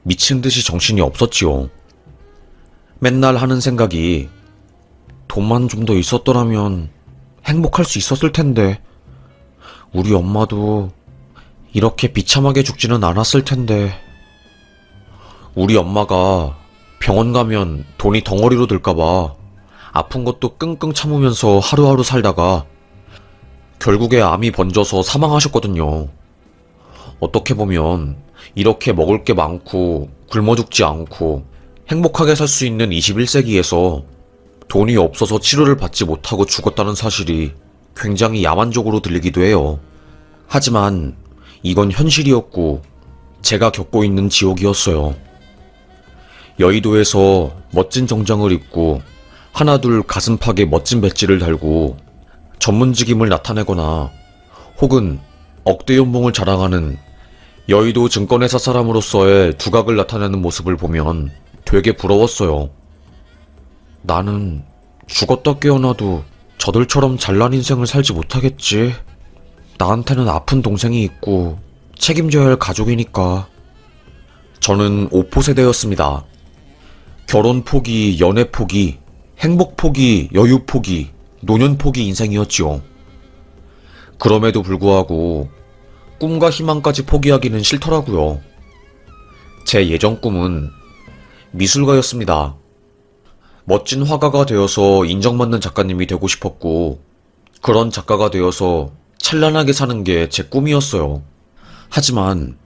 미친 듯이 정신이 없었지요. 맨날 하는 생각이 돈만 좀 더 있었더라면 행복할 수 있었을 텐데, 우리 엄마도 이렇게 비참하게 죽지는 않았을 텐데, 우리 엄마가 병원 가면 돈이 덩어리로 들까봐 아픈 것도 끙끙 참으면서 하루하루 살다가 결국에 암이 번져서 사망하셨거든요. 어떻게 보면 이렇게 먹을 게 많고 굶어 죽지 않고 행복하게 살 수 있는 21세기에서 돈이 없어서 치료를 받지 못하고 죽었다는 사실이 굉장히 야만적으로 들리기도 해요. 하지만 이건 현실이었고 제가 겪고 있는 지옥이었어요. 여의도에서 멋진 정장을 입고 하나둘 가슴팍에 멋진 배지를 달고 전문직임을 나타내거나 혹은 억대 연봉을 자랑하는 여의도 증권회사 사람으로서의 두각을 나타내는 모습을 보면 되게 부러웠어요. 나는 죽었다 깨어나도 저들처럼 잘난 인생을 살지 못하겠지. 나한테는 아픈 동생이 있고 책임져야 할 가족이니까. 저는 오포 세대였습니다. 결혼 포기, 연애 포기, 행복 포기, 여유 포기, 노년 포기 인생이었지요. 그럼에도 불구하고 꿈과 희망까지 포기하기는 싫더라고요. 제 예전 꿈은 미술가였습니다. 멋진 화가가 되어서 인정받는 작가님이 되고 싶었고, 그런 작가가 되어서 찬란하게 사는 게 제 꿈이었어요. 하지만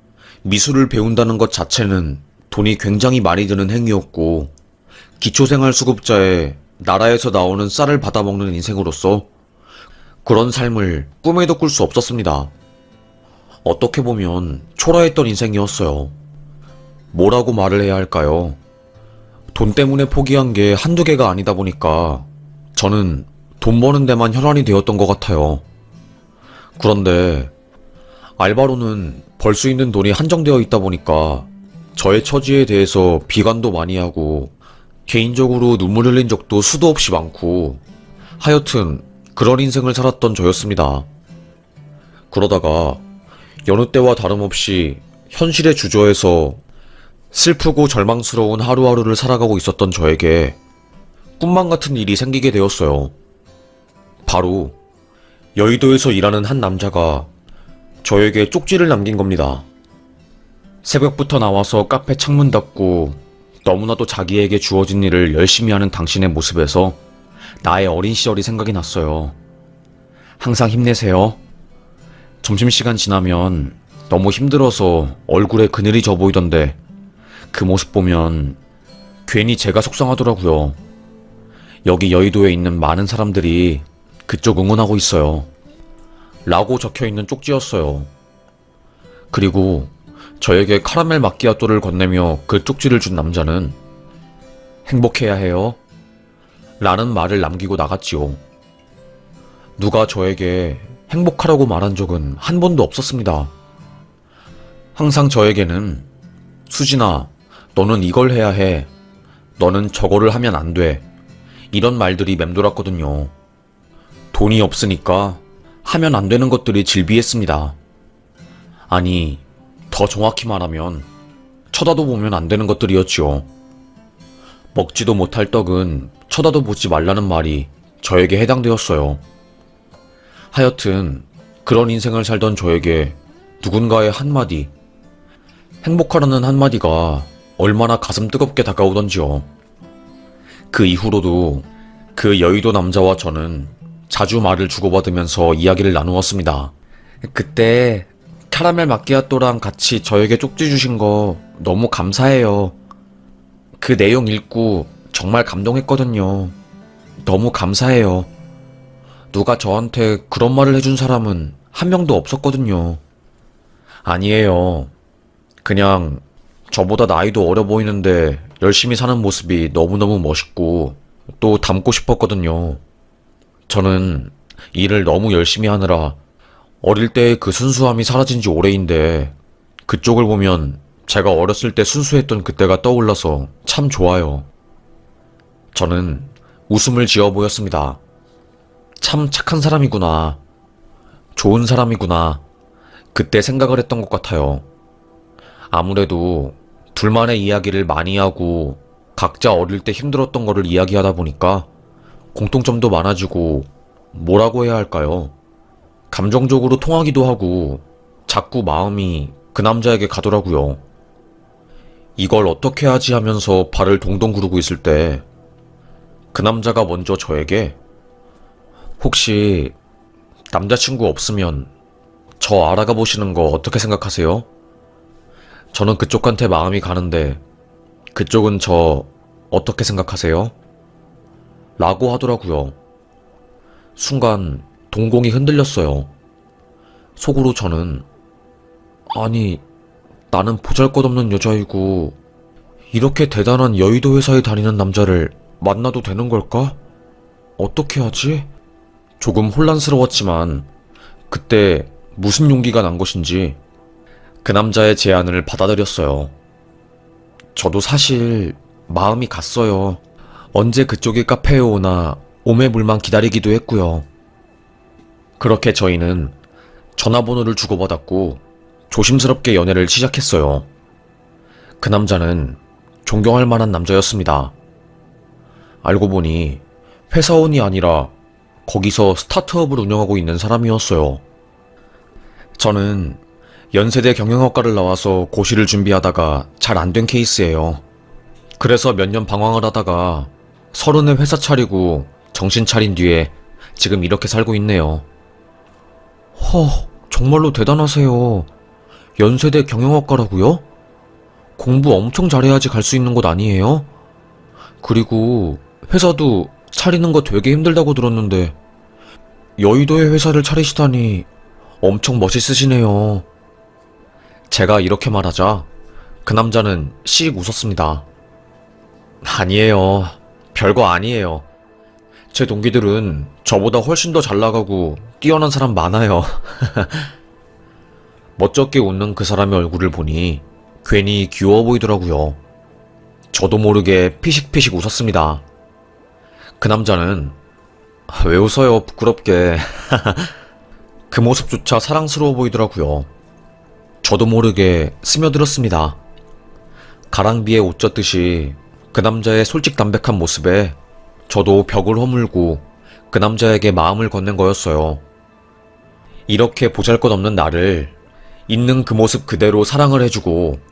미술을 배운다는 것 자체는 돈이 굉장히 많이 드는 행위였고, 기초생활수급자에 나라에서 나오는 쌀을 받아먹는 인생으로서 그런 삶을 꿈에도 꿀 수 없었습니다. 어떻게 보면 초라했던 인생이었어요. 뭐라고 말을 해야 할까요? 돈 때문에 포기한 게 한두 개가 아니다 보니까 저는 돈 버는 데만 혈안이 되었던 것 같아요. 그런데 알바로는 벌 수 있는 돈이 한정되어 있다 보니까 저의 처지에 대해서 비관도 많이 하고 개인적으로 눈물 흘린 적도 수도 없이 많고 하여튼 그런 인생을 살았던 저였습니다. 그러다가 여느 때와 다름없이 현실에 주저해서 슬프고 절망스러운 하루하루를 살아가고 있었던 저에게 꿈만 같은 일이 생기게 되었어요. 바로 여의도에서 일하는 한 남자가 저에게 쪽지를 남긴 겁니다. 새벽부터 나와서 카페 창문 닫고 너무나도 자기에게 주어진 일을 열심히 하는 당신의 모습에서 나의 어린 시절이 생각이 났어요. 항상 힘내세요. 점심시간 지나면 너무 힘들어서 얼굴에 그늘이 져 보이던데 그 모습 보면 괜히 제가 속상하더라고요. 여기 여의도에 있는 많은 사람들이 그쪽 응원하고 있어요. 라고 적혀있는 쪽지였어요. 그리고 저에게 카라멜 마끼아또를 건네며 그 쪽지를 준 남자는 행복해야 해요. 라는 말을 남기고 나갔지요. 누가 저에게 행복하라고 말한 적은 한 번도 없었습니다. 항상 저에게는 수진아, 너는 이걸 해야 해. 너는 저거를 하면 안 돼. 이런 말들이 맴돌았거든요. 돈이 없으니까 하면 안 되는 것들이 질비했습니다. 아니, 더 정확히 말하면 쳐다도 보면 안 되는 것들이었지요. 먹지도 못할 떡은 쳐다도 보지 말라는 말이 저에게 해당되었어요. 하여튼 그런 인생을 살던 저에게 누군가의 한마디, 행복하라는 한마디가 얼마나 가슴 뜨겁게 다가오던지요. 그 이후로도 그 여의도 남자와 저는 자주 말을 주고받으면서 이야기를 나누었습니다. 그때 카라멜 마끼아또랑 같이 저에게 쪽지 주신 거 너무 감사해요. 그 내용 읽고 정말 감동했거든요. 너무 감사해요. 누가 저한테 그런 말을 해준 사람은 한 명도 없었거든요. 아니에요. 그냥 저보다 나이도 어려 보이는데 열심히 사는 모습이 너무너무 멋있고 또 닮고 싶었거든요. 저는 일을 너무 열심히 하느라 어릴 때의 그 순수함이 사라진 지 오래인데 그쪽을 보면 제가 어렸을 때 순수했던 그때가 떠올라서 참 좋아요. 저는 웃음을 지어 보였습니다. 참 착한 사람이구나. 좋은 사람이구나. 그때 생각을 했던 것 같아요. 아무래도 둘만의 이야기를 많이 하고 각자 어릴 때 힘들었던 거를 이야기하다 보니까 공통점도 많아지고 뭐라고 해야 할까요? 감정적으로 통하기도 하고 자꾸 마음이 그 남자에게 가더라고요. 이걸 어떻게 하지 하면서 발을 동동 구르고 있을 때 그 남자가 먼저 저에게 혹시 남자친구 없으면 저 알아가 보시는 거 어떻게 생각하세요? 저는 그쪽한테 마음이 가는데 그쪽은 저 어떻게 생각하세요? 라고 하더라고요. 순간 동공이 흔들렸어요. 속으로 저는 아니, 나는 보잘것없는 여자이고 이렇게 대단한 여의도 회사에 다니는 남자를 만나도 되는 걸까? 어떻게 하지? 조금 혼란스러웠지만 그때 무슨 용기가 난 것인지 그 남자의 제안을 받아들였어요. 저도 사실 마음이 갔어요. 언제 그쪽이 카페에 오나 오매물만 기다리기도 했고요. 그렇게 저희는 전화번호를 주고받았고 조심스럽게 연애를 시작했어요. 그 남자는 존경할 만한 남자였습니다. 알고 보니 회사원이 아니라 거기서 스타트업을 운영하고 있는 사람이었어요. 저는 연세대 경영학과를 나와서 고시를 준비하다가 잘 안 된 케이스예요. 그래서 몇 년 방황을 하다가 30에 회사 차리고 정신 차린 뒤에 지금 이렇게 살고 있네요. 정말로 대단하세요. 연세대 경영학과라고요? 공부 엄청 잘해야지 갈 수 있는 곳 아니에요? 그리고 회사도 차리는 거 되게 힘들다고 들었는데 여의도에 회사를 차리시다니 엄청 멋있으시네요. 제가 이렇게 말하자 그 남자는 씩 웃었습니다. 아니에요. 별거 아니에요. 제 동기들은 저보다 훨씬 더 잘 나가고 뛰어난 사람 많아요. 멋쩍게 웃는 그 사람의 얼굴을 보니 괜히 귀여워 보이더라고요. 저도 모르게 피식피식 웃었습니다. 그 남자는 왜 웃어요, 부끄럽게. 그 모습조차 사랑스러워 보이더라고요. 저도 모르게 스며들었습니다. 가랑비에 옷 젖듯이 그 남자의 솔직담백한 모습에 저도 벽을 허물고 그 남자에게 마음을 건넨 거였어요. 이렇게 보잘것없는 나를 있는 그 모습 그대로 사랑을 해주고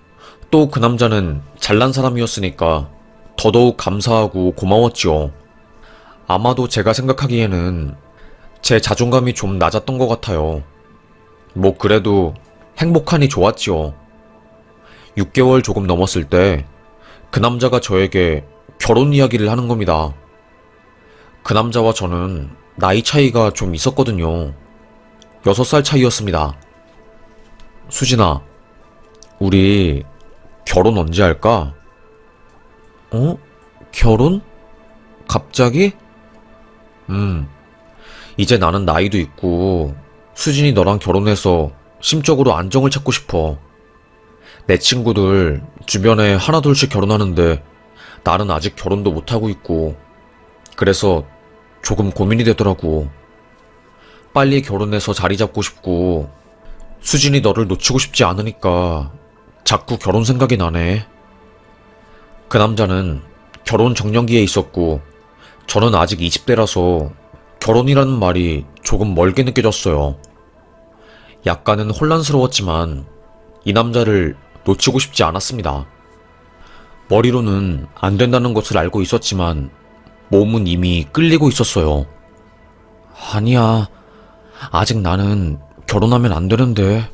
또 그 남자는 잘난 사람이었으니까 더더욱 감사하고 고마웠지요. 아마도 제가 생각하기에는 제 자존감이 좀 낮았던 것 같아요. 뭐 그래도 행복하니 좋았지요. 6개월 조금 넘었을 때 그 남자가 저에게 결혼 이야기를 하는 겁니다. 그 남자와 저는 나이 차이가 좀 있었거든요. 6살 차이였습니다. 수진아, 우리 결혼 언제 할까? 결혼? 갑자기? 이제 나는 나이도 있고 수진이 너랑 결혼해서 심적으로 안정을 찾고 싶어. 내 친구들 주변에 하나둘씩 결혼하는데 나는 아직 결혼도 못하고 있고 그래서 조금 고민이 되더라고. 빨리 결혼해서 자리 잡고 싶고 수진이 너를 놓치고 싶지 않으니까 자꾸 결혼 생각이 나네. 그 남자는 결혼 정년기에 있었고 저는 아직 20대라서 결혼이라는 말이 조금 멀게 느껴졌어요. 약간은 혼란스러웠지만 이 남자를 놓치고 싶지 않았습니다. 머리로는 안 된다는 것을 알고 있었지만 몸은 이미 끌리고 있었어요. 아니야, 아직 나는 결혼하면 안 되는데.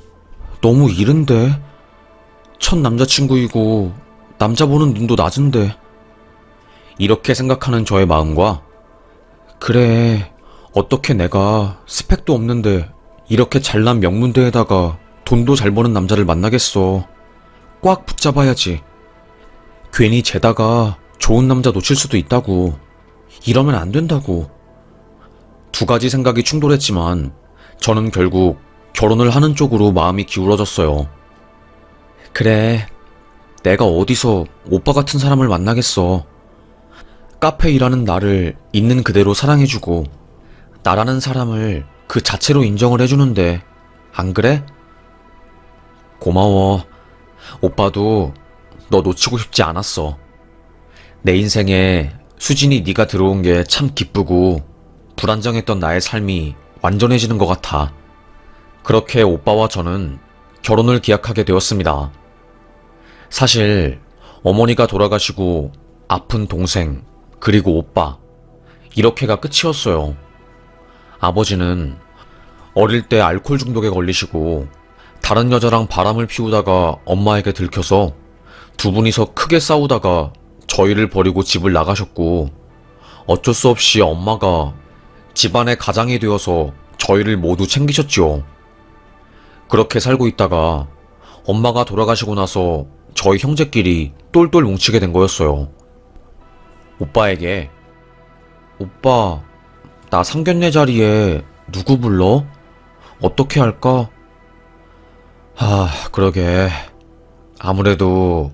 너무 이른데. 첫 남자친구이고 남자 보는 눈도 낮은데. 이렇게 생각하는 저의 마음과 그래, 어떻게 내가 스펙도 없는데 이렇게 잘난 명문대에다가 돈도 잘 버는 남자를 만나겠어. 꽉 붙잡아야지. 괜히 재다가 좋은 남자 놓칠 수도 있다고. 이러면 안 된다고. 두 가지 생각이 충돌했지만 저는 결국 결혼을 하는 쪽으로 마음이 기울어졌어요. 그래, 내가 어디서 오빠 같은 사람을 만나겠어. 카페 일하는 나를 있는 그대로 사랑해주고 나라는 사람을 그 자체로 인정을 해주는데 안 그래? 고마워. 오빠도 너 놓치고 싶지 않았어. 내 인생에 수진이 네가 들어온 게 참 기쁘고 불안정했던 나의 삶이 완전해지는 것 같아. 그렇게 오빠와 저는 결혼을 기약하게 되었습니다. 사실 어머니가 돌아가시고 아픈 동생 그리고 오빠 이렇게가 끝이었어요. 아버지는 어릴 때 알코올 중독에 걸리시고 다른 여자랑 바람을 피우다가 엄마에게 들켜서 두 분이서 크게 싸우다가 저희를 버리고 집을 나가셨고 어쩔 수 없이 엄마가 집안의 가장이 되어서 저희를 모두 챙기셨지요. 그렇게 살고 있다가 엄마가 돌아가시고 나서 저희 형제끼리 똘똘 뭉치게 된 거였어요. 오빠에게 오빠, 나 상견례 자리에 누구 불러? 어떻게 할까? 그러게. 아무래도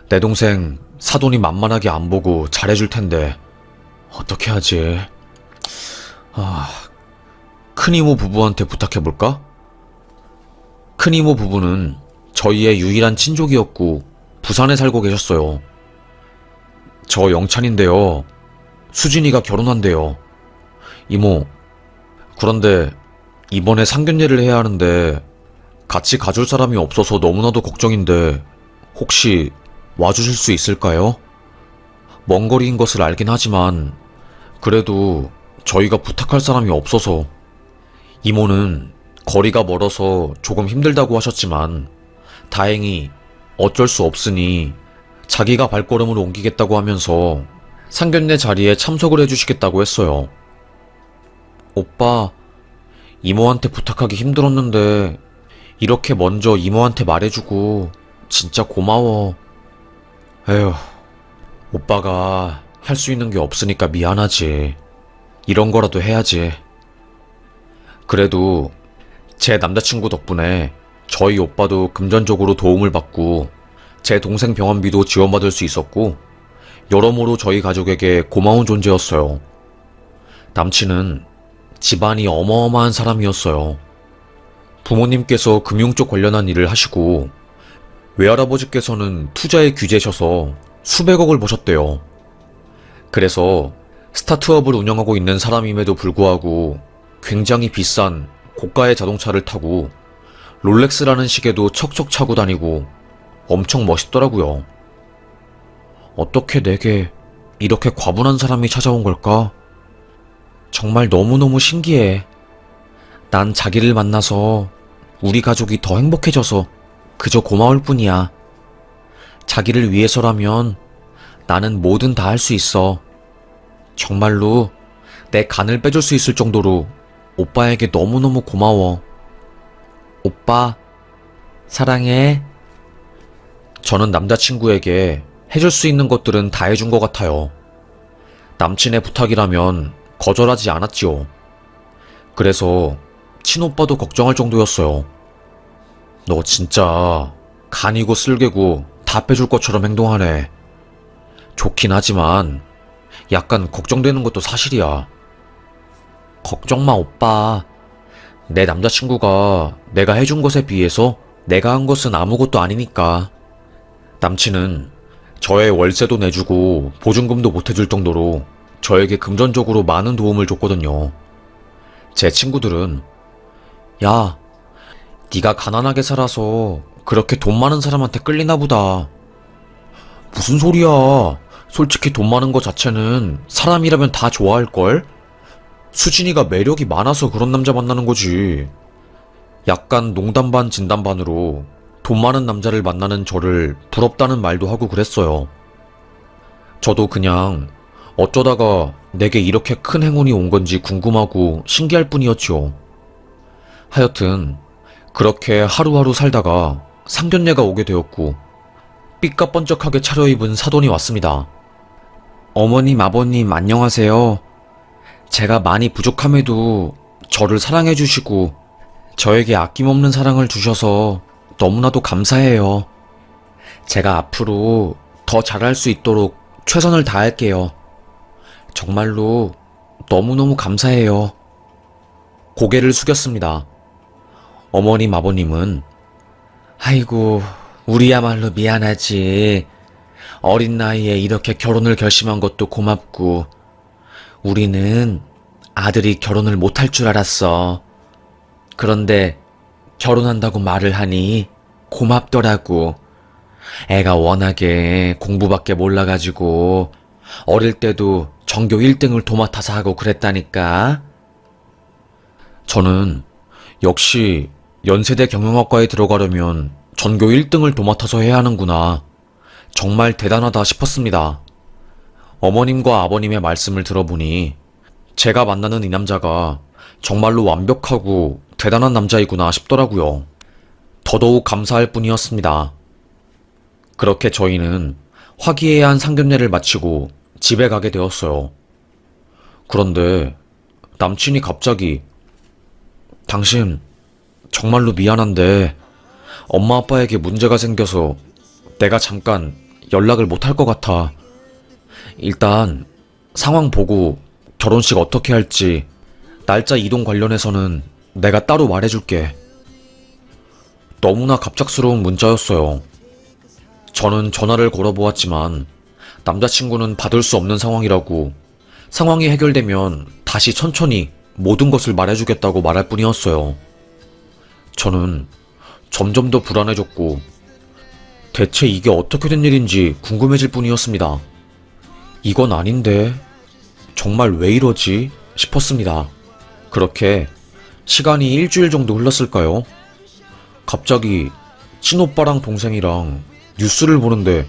내 동생 사돈이 만만하게 안 보고 잘해줄 텐데 어떻게 하지? 큰이모 부부한테 부탁해볼까? 큰이모 부부는 저희의 유일한 친족이었고 부산에 살고 계셨어요. 저 영찬인데요. 수진이가 결혼한대요. 이모, 그런데 이번에 상견례를 해야 하는데 같이 가줄 사람이 없어서 너무나도 걱정인데 혹시 와주실 수 있을까요? 먼 거리인 것을 알긴 하지만 그래도 저희가 부탁할 사람이 없어서. 이모는 거리가 멀어서 조금 힘들다고 하셨지만 다행히 어쩔 수 없으니 자기가 발걸음을 옮기겠다고 하면서 상견례 자리에 참석을 해주시겠다고 했어요. 오빠, 이모한테 부탁하기 힘들었는데 이렇게 먼저 이모한테 말해주고 진짜 고마워. 에휴, 오빠가 할 수 있는 게 없으니까 미안하지. 이런 거라도 해야지. 그래도 제 남자친구 덕분에 저희 오빠도 금전적으로 도움을 받고 제 동생 병원비도 지원받을 수 있었고 여러모로 저희 가족에게 고마운 존재였어요. 남친은 집안이 어마어마한 사람이었어요. 부모님께서 금융 쪽 관련한 일을 하시고 외할아버지께서는 투자에 귀재셔서 수백억을 버셨대요. 그래서 스타트업을 운영하고 있는 사람임에도 불구하고 굉장히 비싼 고가의 자동차를 타고 롤렉스라는 시계도 척척 차고 다니고 엄청 멋있더라고요. 어떻게 내게 이렇게 과분한 사람이 찾아온 걸까? 정말 너무너무 신기해. 난 자기를 만나서 우리 가족이 더 행복해져서 그저 고마울 뿐이야. 자기를 위해서라면 나는 뭐든 다 할 수 있어. 정말로 내 간을 빼줄 수 있을 정도로 오빠에게 너무너무 고마워. 오빠, 사랑해. 저는 남자친구에게 해줄 수 있는 것들은 다 해준 것 같아요. 남친의 부탁이라면 거절하지 않았지요. 그래서 친오빠도 걱정할 정도였어요. 너 진짜 간이고 쓸개고 다 빼줄 것처럼 행동하네. 좋긴 하지만 약간 걱정되는 것도 사실이야. 걱정 마, 오빠. 내 남자친구가 내가 해준 것에 비해서 내가 한 것은 아무것도 아니니까. 남친은 저의 월세도 내주고 보증금도 못해줄 정도로 저에게 금전적으로 많은 도움을 줬거든요. 제 친구들은 야, 네가 가난하게 살아서 그렇게 돈 많은 사람한테 끌리나 보다. 무슨 소리야. 솔직히 돈 많은 거 자체는 사람이라면 다 좋아할걸? 수진이가 매력이 많아서 그런 남자 만나는 거지. 약간 농담 반 진담 반으로 돈 많은 남자를 만나는 저를 부럽다는 말도 하고 그랬어요. 저도 그냥 어쩌다가 내게 이렇게 큰 행운이 온 건지 궁금하고 신기할 뿐이었죠. 하여튼 그렇게 하루하루 살다가 상견례가 오게 되었고 삐까번쩍하게 차려입은 사돈이 왔습니다. 어머님, 아버님 안녕하세요. 제가 많이 부족함에도 저를 사랑해주시고 저에게 아낌없는 사랑을 주셔서 너무나도 감사해요. 제가 앞으로 더 잘할 수 있도록 최선을 다할게요. 정말로 너무너무 감사해요. 고개를 숙였습니다. 어머님, 아버님은 아이고, 우리야말로 미안하지. 어린 나이에 이렇게 결혼을 결심한 것도 고맙고 우리는 아들이 결혼을 못할 줄 알았어. 그런데 결혼한다고 말을 하니 고맙더라고. 애가 워낙에 공부밖에 몰라가지고 어릴 때도 전교 1등을 도맡아서 하고 그랬다니까. 저는 역시 연세대 경영학과에 들어가려면 전교 1등을 도맡아서 해야 하는구나. 정말 대단하다 싶었습니다. 어머님과 아버님의 말씀을 들어보니 제가 만나는 이 남자가 정말로 완벽하고 대단한 남자이구나 싶더라고요. 더더욱 감사할 뿐이었습니다. 그렇게 저희는 화기애애한 상견례를 마치고 집에 가게 되었어요. 그런데 남친이 갑자기 당신 정말로 미안한데 엄마 아빠에게 문제가 생겨서 내가 잠깐 연락을 못할 것 같아. 일단 상황 보고 결혼식 어떻게 할지 날짜 이동 관련해서는 내가 따로 말해줄게. 너무나 갑작스러운 문자였어요. 저는 전화를 걸어보았지만 남자친구는 받을 수 없는 상황이라고 상황이 해결되면 다시 천천히 모든 것을 말해주겠다고 말할 뿐이었어요. 저는 점점 더 불안해졌고 대체 이게 어떻게 된 일인지 궁금해질 뿐이었습니다. 이건 아닌데 정말 왜 이러지 싶었습니다. 그렇게 시간이 일주일 정도 흘렀을까요? 갑자기 친오빠랑 동생이랑 뉴스를 보는데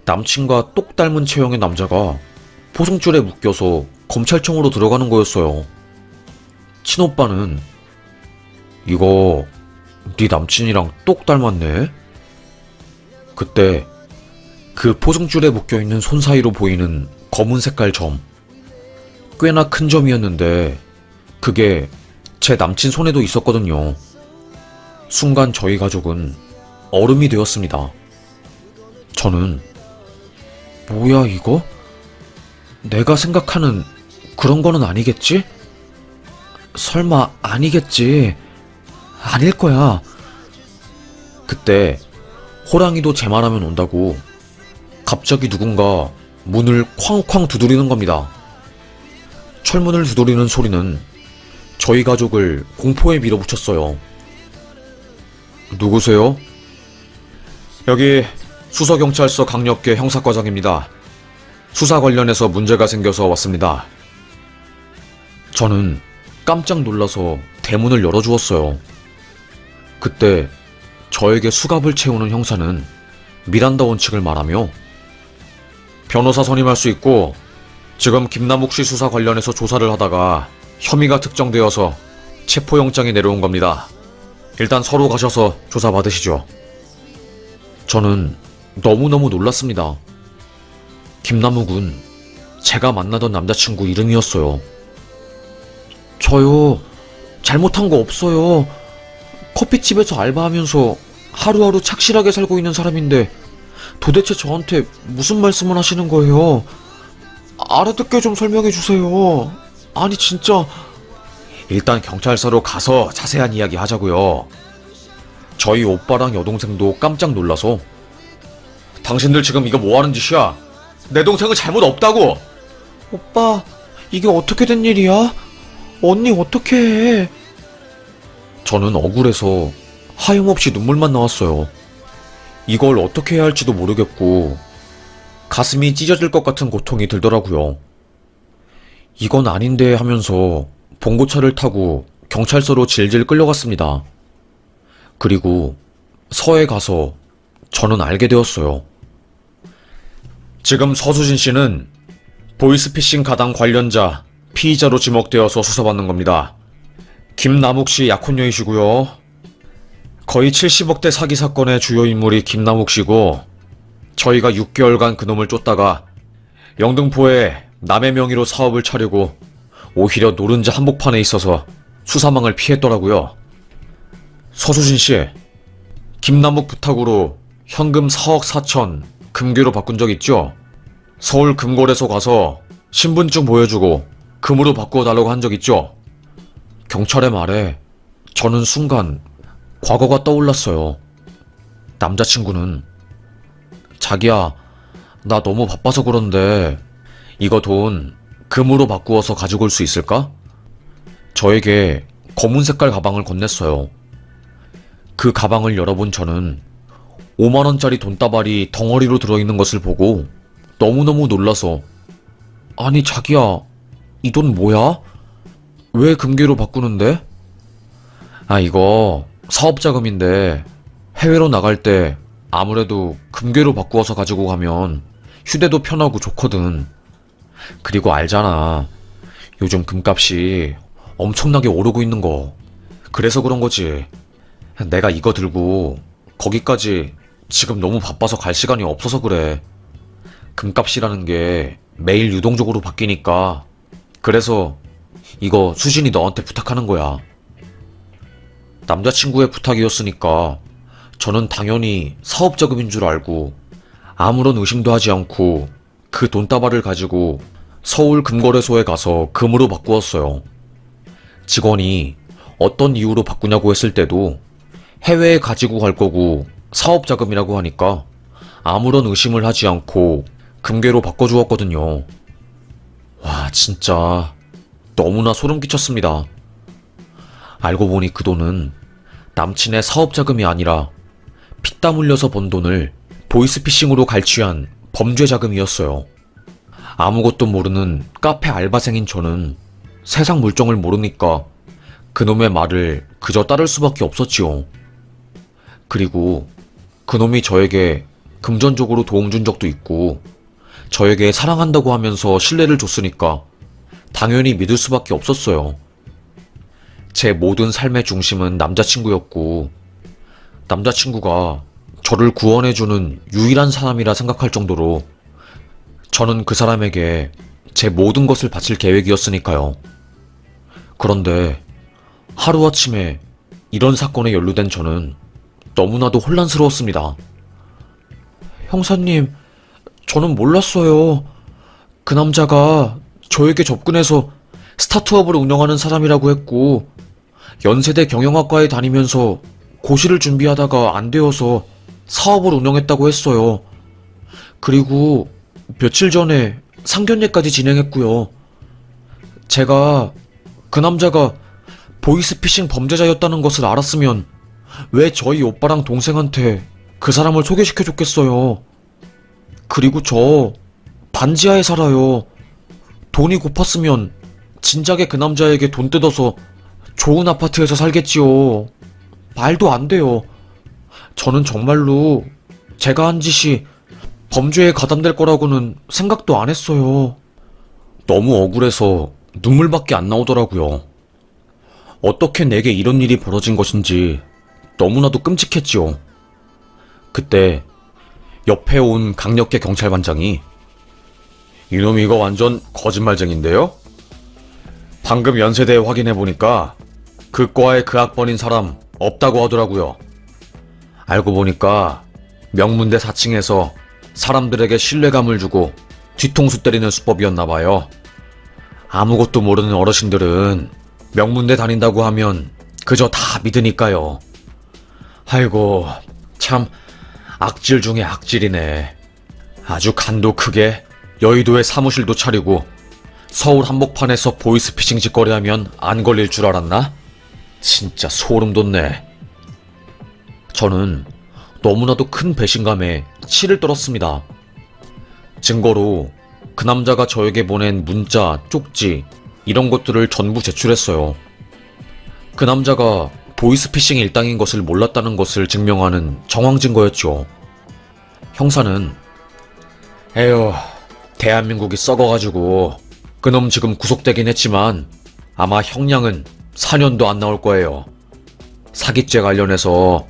남친과 똑 닮은 체형의 남자가 포승줄에 묶여서 검찰청으로 들어가는 거였어요. 친오빠는 이거 네 남친이랑 똑 닮았네? 그때 그 포승줄에 묶여있는 손 사이로 보이는 검은 색깔 점, 꽤나 큰 점이었는데 그게 제 남친 손에도 있었거든요. 순간 저희 가족은 얼음이 되었습니다. 저는 뭐야 이거? 내가 생각하는 그런 거는 아니겠지? 설마 아니겠지. 아닐 거야. 그때 호랑이도 제 말하면 온다고 갑자기 누군가 문을 쾅쾅 두드리는 겁니다. 철문을 두드리는 소리는 저희 가족을 공포에 밀어붙였어요. 누구세요? 여기 수서경찰서 강력계 형사과장입니다. 수사 관련해서 문제가 생겨서 왔습니다. 저는 깜짝 놀라서 대문을 열어주었어요. 그때 저에게 수갑을 채우는 형사는 미란다 원칙을 말하며 변호사 선임할 수 있고 지금 김남욱 씨 수사 관련해서 조사를 하다가 혐의가 특정되어서 체포영장이 내려온 겁니다. 일단 서로 가셔서 조사 받으시죠. 저는 너무너무 놀랐습니다. 김남욱은 제가 만나던 남자친구 이름이었어요. 저요, 잘못한 거 없어요. 커피집에서 알바하면서 하루하루 착실하게 살고 있는 사람인데 도대체 저한테 무슨 말씀을 하시는 거예요? 알아듣게 좀 설명해 주세요. 아니 진짜. 일단 경찰서로 가서 자세한 이야기 하자고요. 저희 오빠랑 여동생도 깜짝 놀라서 당신들 지금 이거 뭐 하는 짓이야? 내 동생은 잘못 없다고! 오빠, 이게 어떻게 된 일이야? 언니 어떻게 해? 저는 억울해서 하염없이 눈물만 나왔어요. 이걸 어떻게 해야 할지도 모르겠고 가슴이 찢어질 것 같은 고통이 들더라고요. 이건 아닌데 하면서 봉고차를 타고 경찰서로 질질 끌려갔습니다. 그리고 서에 가서 저는 알게 되었어요. 지금 서수진 씨는 보이스피싱 가담 관련자 피의자로 지목되어서 수사받는 겁니다. 김남욱 씨 약혼녀이시고요. 거의 70억대 사기 사건의 주요 인물이 김남욱 씨고 저희가 6개월간 그놈을 쫓다가 영등포에 남의 명의로 사업을 차리고 오히려 노른자 한복판에 있어서 수사망을 피했더라고요. 서수진 씨, 김남욱 부탁으로 현금 4억 4천 금괴로 바꾼 적 있죠? 서울 금고래소 가서 신분증 보여주고 금으로 바꾸어달라고 한 적 있죠? 경찰의 말에 저는 순간 과거가 떠올랐어요. 남자친구는 자기야, 나 너무 바빠서 그런데 이거 돈 금으로 바꾸어서 가지고 올 수 있을까? 저에게 검은 색깔 가방을 건넸어요. 그 가방을 열어본 저는 5만원짜리 돈다발이 덩어리로 들어있는 것을 보고 너무너무 놀라서 아니 자기야, 이 돈 뭐야? 왜 금괴로 바꾸는데? 이거 사업자금인데 해외로 나갈 때 아무래도 금괴로 바꾸어서 가지고 가면 휴대도 편하고 좋거든. 그리고 알잖아, 요즘 금값이 엄청나게 오르고 있는 거. 그래서 그런 거지. 내가 이거 들고 거기까지 지금 너무 바빠서 갈 시간이 없어서 그래. 금값이라는 게 매일 유동적으로 바뀌니까. 그래서 이거 수진이 너한테 부탁하는 거야. 남자친구의 부탁이었으니까 저는 당연히 사업자금인 줄 알고 아무런 의심도 하지 않고 그 돈다발을 가지고 서울 금거래소에 가서 금으로 바꾸었어요. 직원이 어떤 이유로 바꾸냐고 했을 때도 해외에 가지고 갈 거고 사업자금이라고 하니까 아무런 의심을 하지 않고 금괴로 바꿔주었거든요. 와, 진짜 너무나 소름 끼쳤습니다. 알고 보니 그 돈은 남친의 사업자금이 아니라 피땀 흘려서 번 돈을 보이스피싱으로 갈취한 범죄 자금이었어요. 아무것도 모르는 카페 알바생인 저는 세상 물정을 모르니까 그놈의 말을 그저 따를 수밖에 없었지요. 그리고 그놈이 저에게 금전적으로 도움 준 적도 있고 저에게 사랑한다고 하면서 신뢰를 줬으니까 당연히 믿을 수밖에 없었어요. 제 모든 삶의 중심은 남자친구였고 남자친구가 저를 구원해주는 유일한 사람이라 생각할 정도로 저는 그 사람에게 제 모든 것을 바칠 계획이었으니까요. 그런데 하루아침에 이런 사건에 연루된 저는 너무나도 혼란스러웠습니다. 형사님, 저는 몰랐어요. 그 남자가 저에게 접근해서 스타트업을 운영하는 사람이라고 했고, 연세대 경영학과에 다니면서 고시를 준비하다가 안 되어서 사업을 운영했다고 했어요. 그리고 며칠 전에 상견례까지 진행했고요. 제가 그 남자가 보이스피싱 범죄자였다는 것을 알았으면 왜 저희 오빠랑 동생한테 그 사람을 소개시켜줬겠어요. 그리고 저 반지하에 살아요. 돈이 고팠으면 진작에 그 남자에게 돈 뜯어서 좋은 아파트에서 살겠지요. 말도 안 돼요. 저는 정말로 제가 한 짓이 범죄에 가담될 거라고는 생각도 안 했어요. 너무 억울해서 눈물밖에 안 나오더라고요. 어떻게 내게 이런 일이 벌어진 것인지 너무나도 끔찍했지요. 그때 옆에 온 강력계 경찰반장이 이놈 이거 완전 거짓말쟁인데요? 방금 연세대에 확인해보니까 그 과에 그 학번인 사람 없다고 하더라고요. 알고 보니까 명문대 4층에서 사람들에게 신뢰감을 주고 뒤통수 때리는 수법이었나봐요. 아무것도 모르는 어르신들은 명문대 다닌다고 하면 그저 다 믿으니까요. 아이고, 참 악질 중에 악질이네. 아주 간도 크게 여의도에 사무실도 차리고 서울 한복판에서 보이스피싱 짓거리하면 안 걸릴 줄 알았나? 진짜 소름 돋네. 저는 너무나도 큰 배신감에 치를 떨었습니다. 증거로 그 남자가 저에게 보낸 문자, 쪽지 이런 것들을 전부 제출했어요. 그 남자가 보이스피싱 일당인 것을 몰랐다는 것을 증명하는 정황 증거였죠. 형사는 에휴, 대한민국이 썩어가지고 그놈 지금 구속되긴 했지만 아마 형량은 4년도 안 나올 거예요. 사기죄 관련해서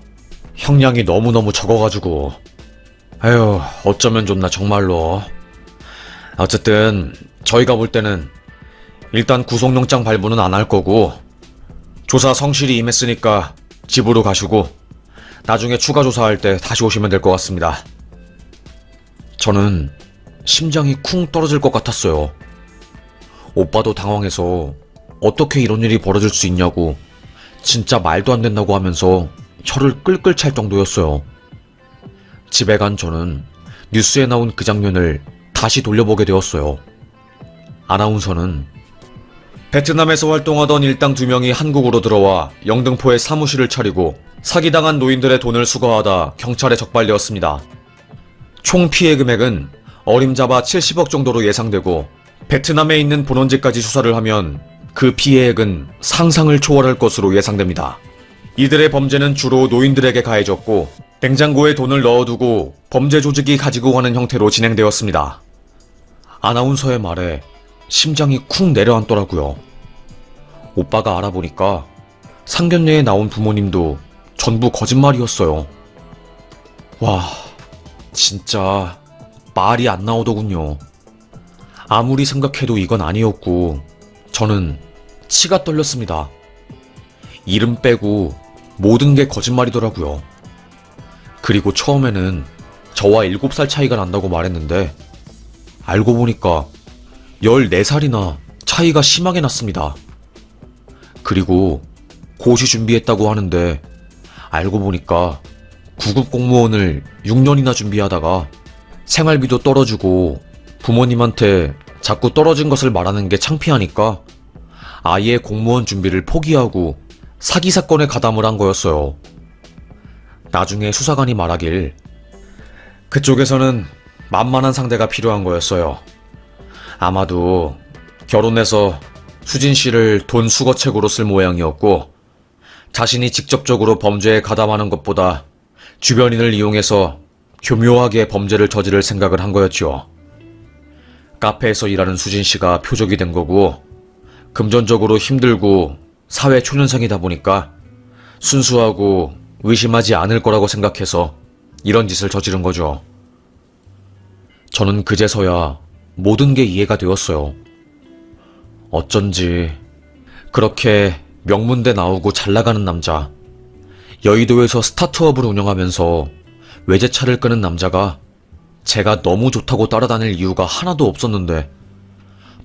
형량이 너무너무 적어가지고 에휴, 어쩌면 좋나 정말로. 어쨌든 저희가 볼 때는 일단 구속영장 발부는 안 할 거고 조사 성실히 임했으니까 집으로 가시고 나중에 추가 조사할 때 다시 오시면 될 것 같습니다. 저는 심장이 쿵 떨어질 것 같았어요. 오빠도 당황해서 어떻게 이런 일이 벌어질 수 있냐고 진짜 말도 안 된다고 하면서 혀를 끌끌 찰 정도였어요. 집에 간 저는 뉴스에 나온 그 장면을 다시 돌려보게 되었어요. 아나운서는 베트남에서 활동하던 일당 2명이 한국으로 들어와 영등포에 사무실을 차리고 사기당한 노인들의 돈을 수거하다 경찰에 적발되었습니다. 총 피해 금액은 어림잡아 70억 정도로 예상되고 베트남에 있는 본원지까지 수사를 하면 그 피해액은 상상을 초월할 것으로 예상됩니다. 이들의 범죄는 주로 노인들에게 가해졌고 냉장고에 돈을 넣어두고 범죄 조직이 가지고 가는 형태로 진행되었습니다. 아나운서의 말에 심장이 쿵 내려앉더라고요. 오빠가 알아보니까 상견례에 나온 부모님도 전부 거짓말이었어요. 와, 진짜 말이 안 나오더군요. 아무리 생각해도 이건 아니었고 저는 치가 떨렸습니다. 이름 빼고 모든 게 거짓말이더라고요. 그리고 처음에는 저와 7살 차이가 난다고 말했는데 알고 보니까 14살이나 차이가 심하게 났습니다. 그리고 고시 준비했다고 하는데 알고 보니까 9급 공무원을 6년이나 준비하다가 생활비도 떨어지고 부모님한테 자꾸 떨어진 것을 말하는 게 창피하니까 아예 공무원 준비를 포기하고 사기 사건에 가담을 한 거였어요. 나중에 수사관이 말하길 그쪽에서는 만만한 상대가 필요한 거였어요. 아마도 결혼해서 수진 씨를 돈 수거책으로 쓸 모양이었고 자신이 직접적으로 범죄에 가담하는 것보다 주변인을 이용해서 교묘하게 범죄를 저지를 생각을 한 거였죠. 카페에서 일하는 수진 씨가 표적이 된 거고 금전적으로 힘들고 사회 초년생이다 보니까 순수하고 의심하지 않을 거라고 생각해서 이런 짓을 저지른 거죠. 저는 그제서야 모든 게 이해가 되었어요. 어쩐지 그렇게 명문대 나오고 잘나가는 남자, 여의도에서 스타트업을 운영하면서 외제차를 끄는 남자가 제가 너무 좋다고 따라다닐 이유가 하나도 없었는데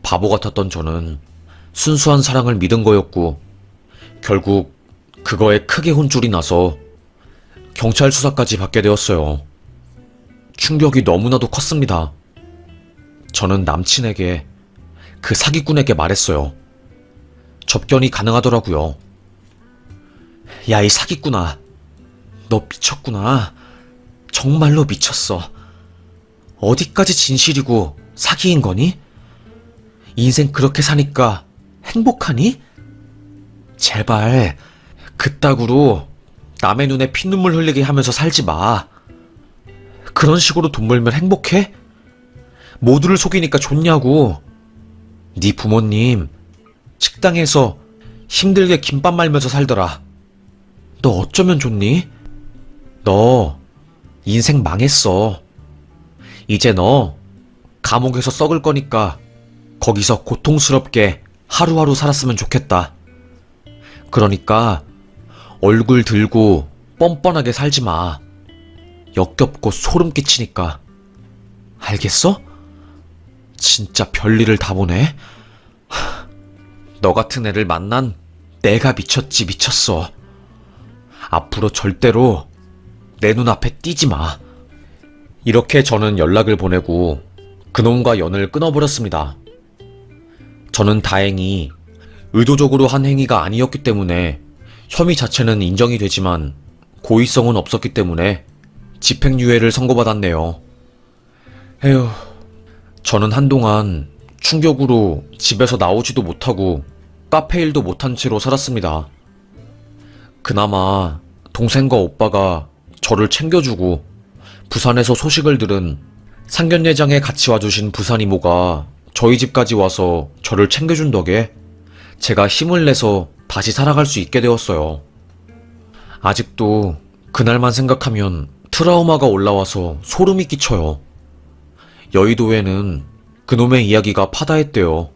바보 같았던 저는 순수한 사랑을 믿은 거였고 결국 그거에 크게 혼쭐이 나서 경찰 수사까지 받게 되었어요. 충격이 너무나도 컸습니다. 저는 남친에게 그 사기꾼에게 말했어요. 접견이 가능하더라고요. 야, 이 사기꾼아. 너 미쳤구나. 정말로 미쳤어. 어디까지 진실이고 사기인 거니? 인생 그렇게 사니까 행복하니? 제발 그따구로 남의 눈에 피눈물 흘리게 하면서 살지 마. 그런 식으로 돈 벌면 행복해? 모두를 속이니까 좋냐고. 네 부모님 식당에서 힘들게 김밥 말면서 살더라. 너 어쩌면 좋니? 너 인생 망했어. 이제 너 감옥에서 썩을 거니까 거기서 고통스럽게 하루하루 살았으면 좋겠다. 그러니까 얼굴 들고 뻔뻔하게 살지 마. 역겹고 소름 끼치니까. 알겠어? 진짜 별일을 다 보네. 너 같은 애를 만난 내가 미쳤지 미쳤어. 앞으로 절대로 내 눈앞에 띄지 마. 이렇게 저는 연락을 보내고 그놈과 연을 끊어버렸습니다. 저는 다행히 의도적으로 한 행위가 아니었기 때문에 혐의 자체는 인정이 되지만 고의성은 없었기 때문에 집행유예를 선고받았네요. 에휴, 저는 한동안 충격으로 집에서 나오지도 못하고 카페 일도 못한 채로 살았습니다. 그나마 동생과 오빠가 저를 챙겨주고 부산에서 소식을 들은 상견례장에 같이 와주신 부산 이모가 저희 집까지 와서 저를 챙겨준 덕에 제가 힘을 내서 다시 살아갈 수 있게 되었어요. 아직도 그날만 생각하면 트라우마가 올라와서 소름이 끼쳐요. 여의도에는 그놈의 이야기가 파다했대요.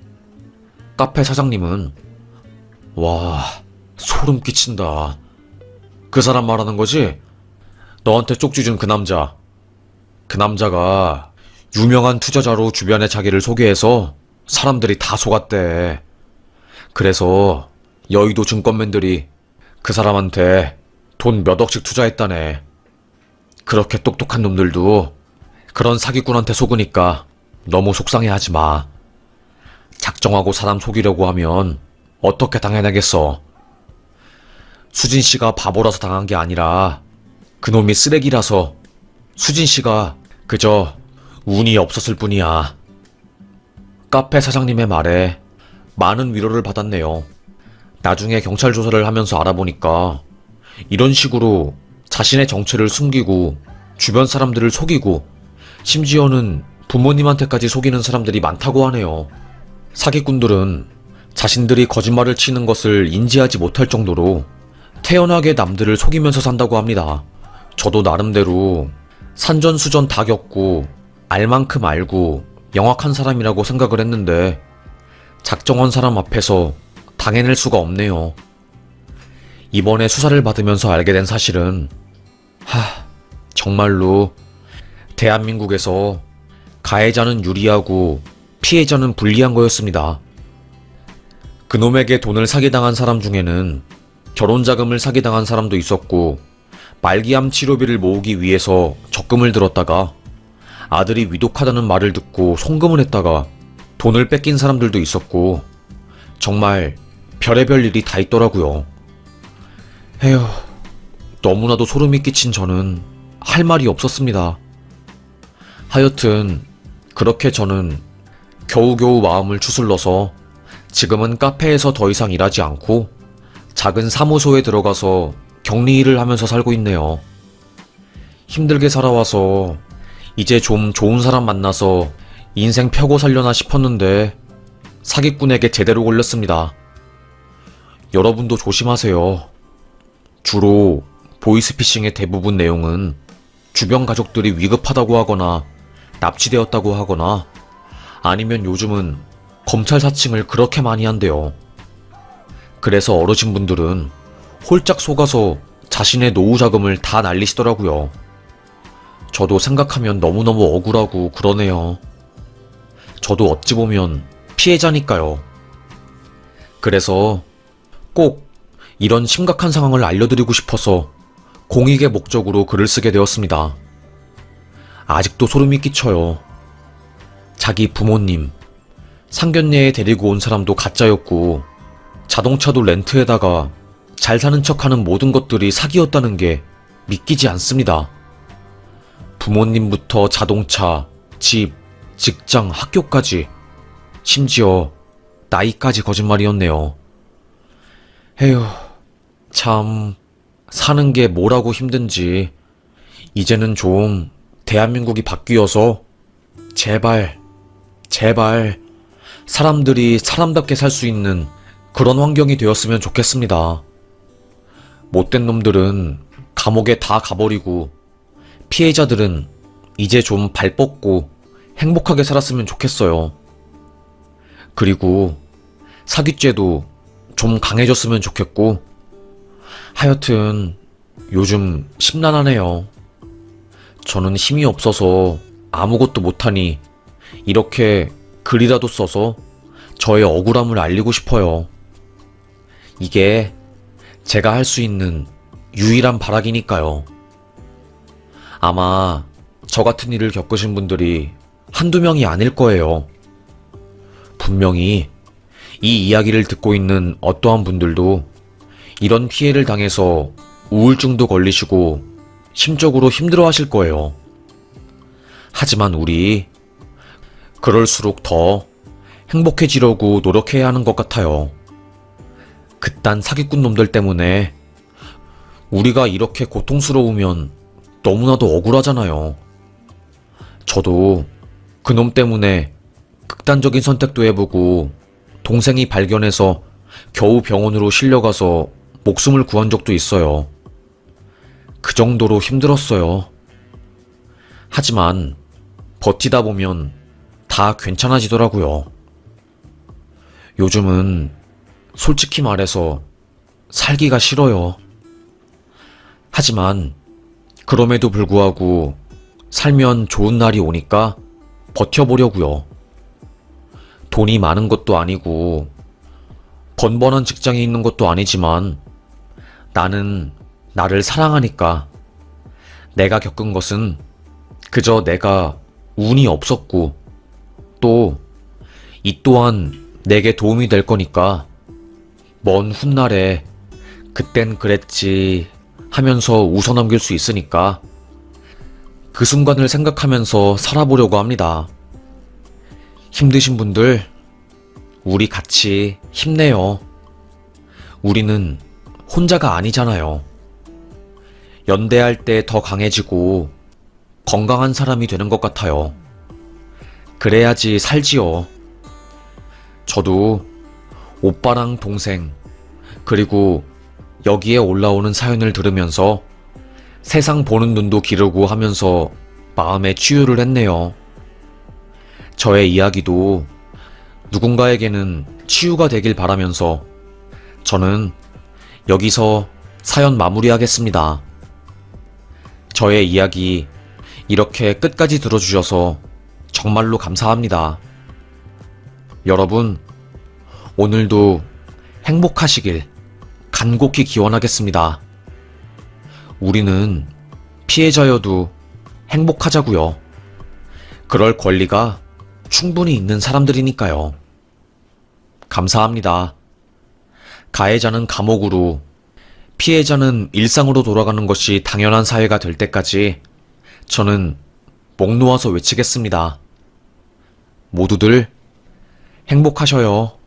카페 사장님은 와, 소름 끼친다. 그 사람 말하는 거지? 너한테 쪽지 준 그 남자. 그 남자가 유명한 투자자로 주변에 자기를 소개해서 사람들이 다 속았대. 그래서 여의도 증권맨들이 그 사람한테 돈 몇 억씩 투자했다네. 그렇게 똑똑한 놈들도 그런 사기꾼한테 속으니까 너무 속상해하지 마. 작정하고 사람 속이려고 하면 어떻게 당해내겠어. 수진 씨가 바보라서 당한 게 아니라 그놈이 쓰레기라서 수진 씨가 그저 운이 없었을 뿐이야. 카페 사장님의 말에 많은 위로를 받았네요. 나중에 경찰 조사를 하면서 알아보니까 이런 식으로 자신의 정체를 숨기고 주변 사람들을 속이고 심지어는 부모님한테까지 속이는 사람들이 많다고 하네요. 사기꾼들은 자신들이 거짓말을 치는 것을 인지하지 못할 정도로 태연하게 남들을 속이면서 산다고 합니다. 저도 나름대로 산전수전 다 겪고 알 만큼 알고 영악한 사람이라고 생각을 했는데 작정한 사람 앞에서 당해낼 수가 없네요. 이번에 수사를 받으면서 알게 된 사실은 정말로 대한민국에서 가해자는 유리하고 피해자는 불리한 거였습니다. 그놈에게 돈을 사기당한 사람 중에는 결혼자금을 사기당한 사람도 있었고 말기암 치료비를 모으기 위해서 적금을 들었다가 아들이 위독하다는 말을 듣고 송금을 했다가 돈을 뺏긴 사람들도 있었고 정말 별의별 일이 다 있더라고요. 에휴, 너무나도 소름이 끼친 저는 할 말이 없었습니다. 하여튼 그렇게 저는 겨우겨우 마음을 추슬러서 지금은 카페에서 더 이상 일하지 않고 작은 사무소에 들어가서 격리일을 하면서 살고 있네요. 힘들게 살아와서 이제 좀 좋은 사람 만나서 인생 펴고 살려나 싶었는데 사기꾼에게 제대로 걸렸습니다. 여러분도 조심하세요. 주로 보이스피싱의 대부분 내용은 주변 가족들이 위급하다고 하거나 납치되었다고 하거나 아니면 요즘은 검찰 사칭을 그렇게 많이 한대요. 그래서 어르신분들은 홀짝 속아서 자신의 노후 자금을 다 날리시더라고요. 저도 생각하면 너무너무 억울하고 그러네요. 저도 어찌 보면 피해자니까요. 그래서 꼭 이런 심각한 상황을 알려드리고 싶어서 공익의 목적으로 글을 쓰게 되었습니다. 아직도 소름이 끼쳐요. 자기 부모님, 상견례에 데리고 온 사람도 가짜였고 자동차도 렌트에다가 잘 사는 척하는 모든 것들이 사기였다는 게 믿기지 않습니다. 부모님부터 자동차, 집, 직장, 학교까지, 심지어 나이까지 거짓말이었네요. 에휴, 참 사는 게 뭐라고 힘든지 이제는 좀 대한민국이 바뀌어서 제발 사람들이 사람답게 살 수 있는 그런 환경이 되었으면 좋겠습니다. 못된 놈들은 감옥에 다 가버리고 피해자들은 이제 좀 발 뻗고 행복하게 살았으면 좋겠어요. 그리고 사기죄도 좀 강해졌으면 좋겠고 하여튼 요즘 심란하네요. 저는 힘이 없어서 아무것도 못하니 이렇게 글이라도 써서 저의 억울함을 알리고 싶어요. 이게 제가 할 수 있는 유일한 발악이니까요. 아마 저 같은 일을 겪으신 분들이 한두 명이 아닐 거예요. 분명히 이 이야기를 듣고 있는 어떠한 분들도 이런 피해를 당해서 우울증도 걸리시고 심적으로 힘들어 하실 거예요. 하지만 우리 그럴수록 더 행복해지려고 노력해야 하는 것 같아요. 그딴 사기꾼 놈들 때문에 우리가 이렇게 고통스러우면 너무나도 억울하잖아요. 저도 그놈 때문에 극단적인 선택도 해보고 동생이 발견해서 겨우 병원으로 실려가서 목숨을 구한 적도 있어요. 그 정도로 힘들었어요. 하지만 버티다 보면 다 괜찮아지더라고요. 요즘은 솔직히 말해서 살기가 싫어요. 하지만 그럼에도 불구하고 살면 좋은 날이 오니까 버텨보려고요. 돈이 많은 것도 아니고 번번한 직장에 있는 것도 아니지만 나는 나를 사랑하니까 내가 겪은 것은 그저 내가 운이 없었고 또 이 또한 내게 도움이 될 거니까 먼 훗날에 그땐 그랬지 하면서 웃어넘길 수 있으니까 그 순간을 생각하면서 살아보려고 합니다. 힘드신 분들, 우리 같이 힘내요. 우리는 혼자가 아니잖아요. 연대할 때 더 강해지고 건강한 사람이 되는 것 같아요. 그래야지 살지요. 저도 오빠랑 동생, 그리고 여기에 올라오는 사연을 들으면서 세상 보는 눈도 기르고 하면서 마음의 치유를 했네요. 저의 이야기도 누군가에게는 치유가 되길 바라면서 저는 여기서 사연 마무리하겠습니다. 저의 이야기 이렇게 끝까지 들어주셔서 정말로 감사합니다. 여러분, 오늘도 행복하시길 간곡히 기원하겠습니다. 우리는 피해자여도 행복하자고요. 그럴 권리가 충분히 있는 사람들이니까요. 감사합니다. 가해자는 감옥으로, 피해자는 일상으로 돌아가는 것이 당연한 사회가 될 때까지 저는 목 놓아서 외치겠습니다. 모두들 행복하셔요.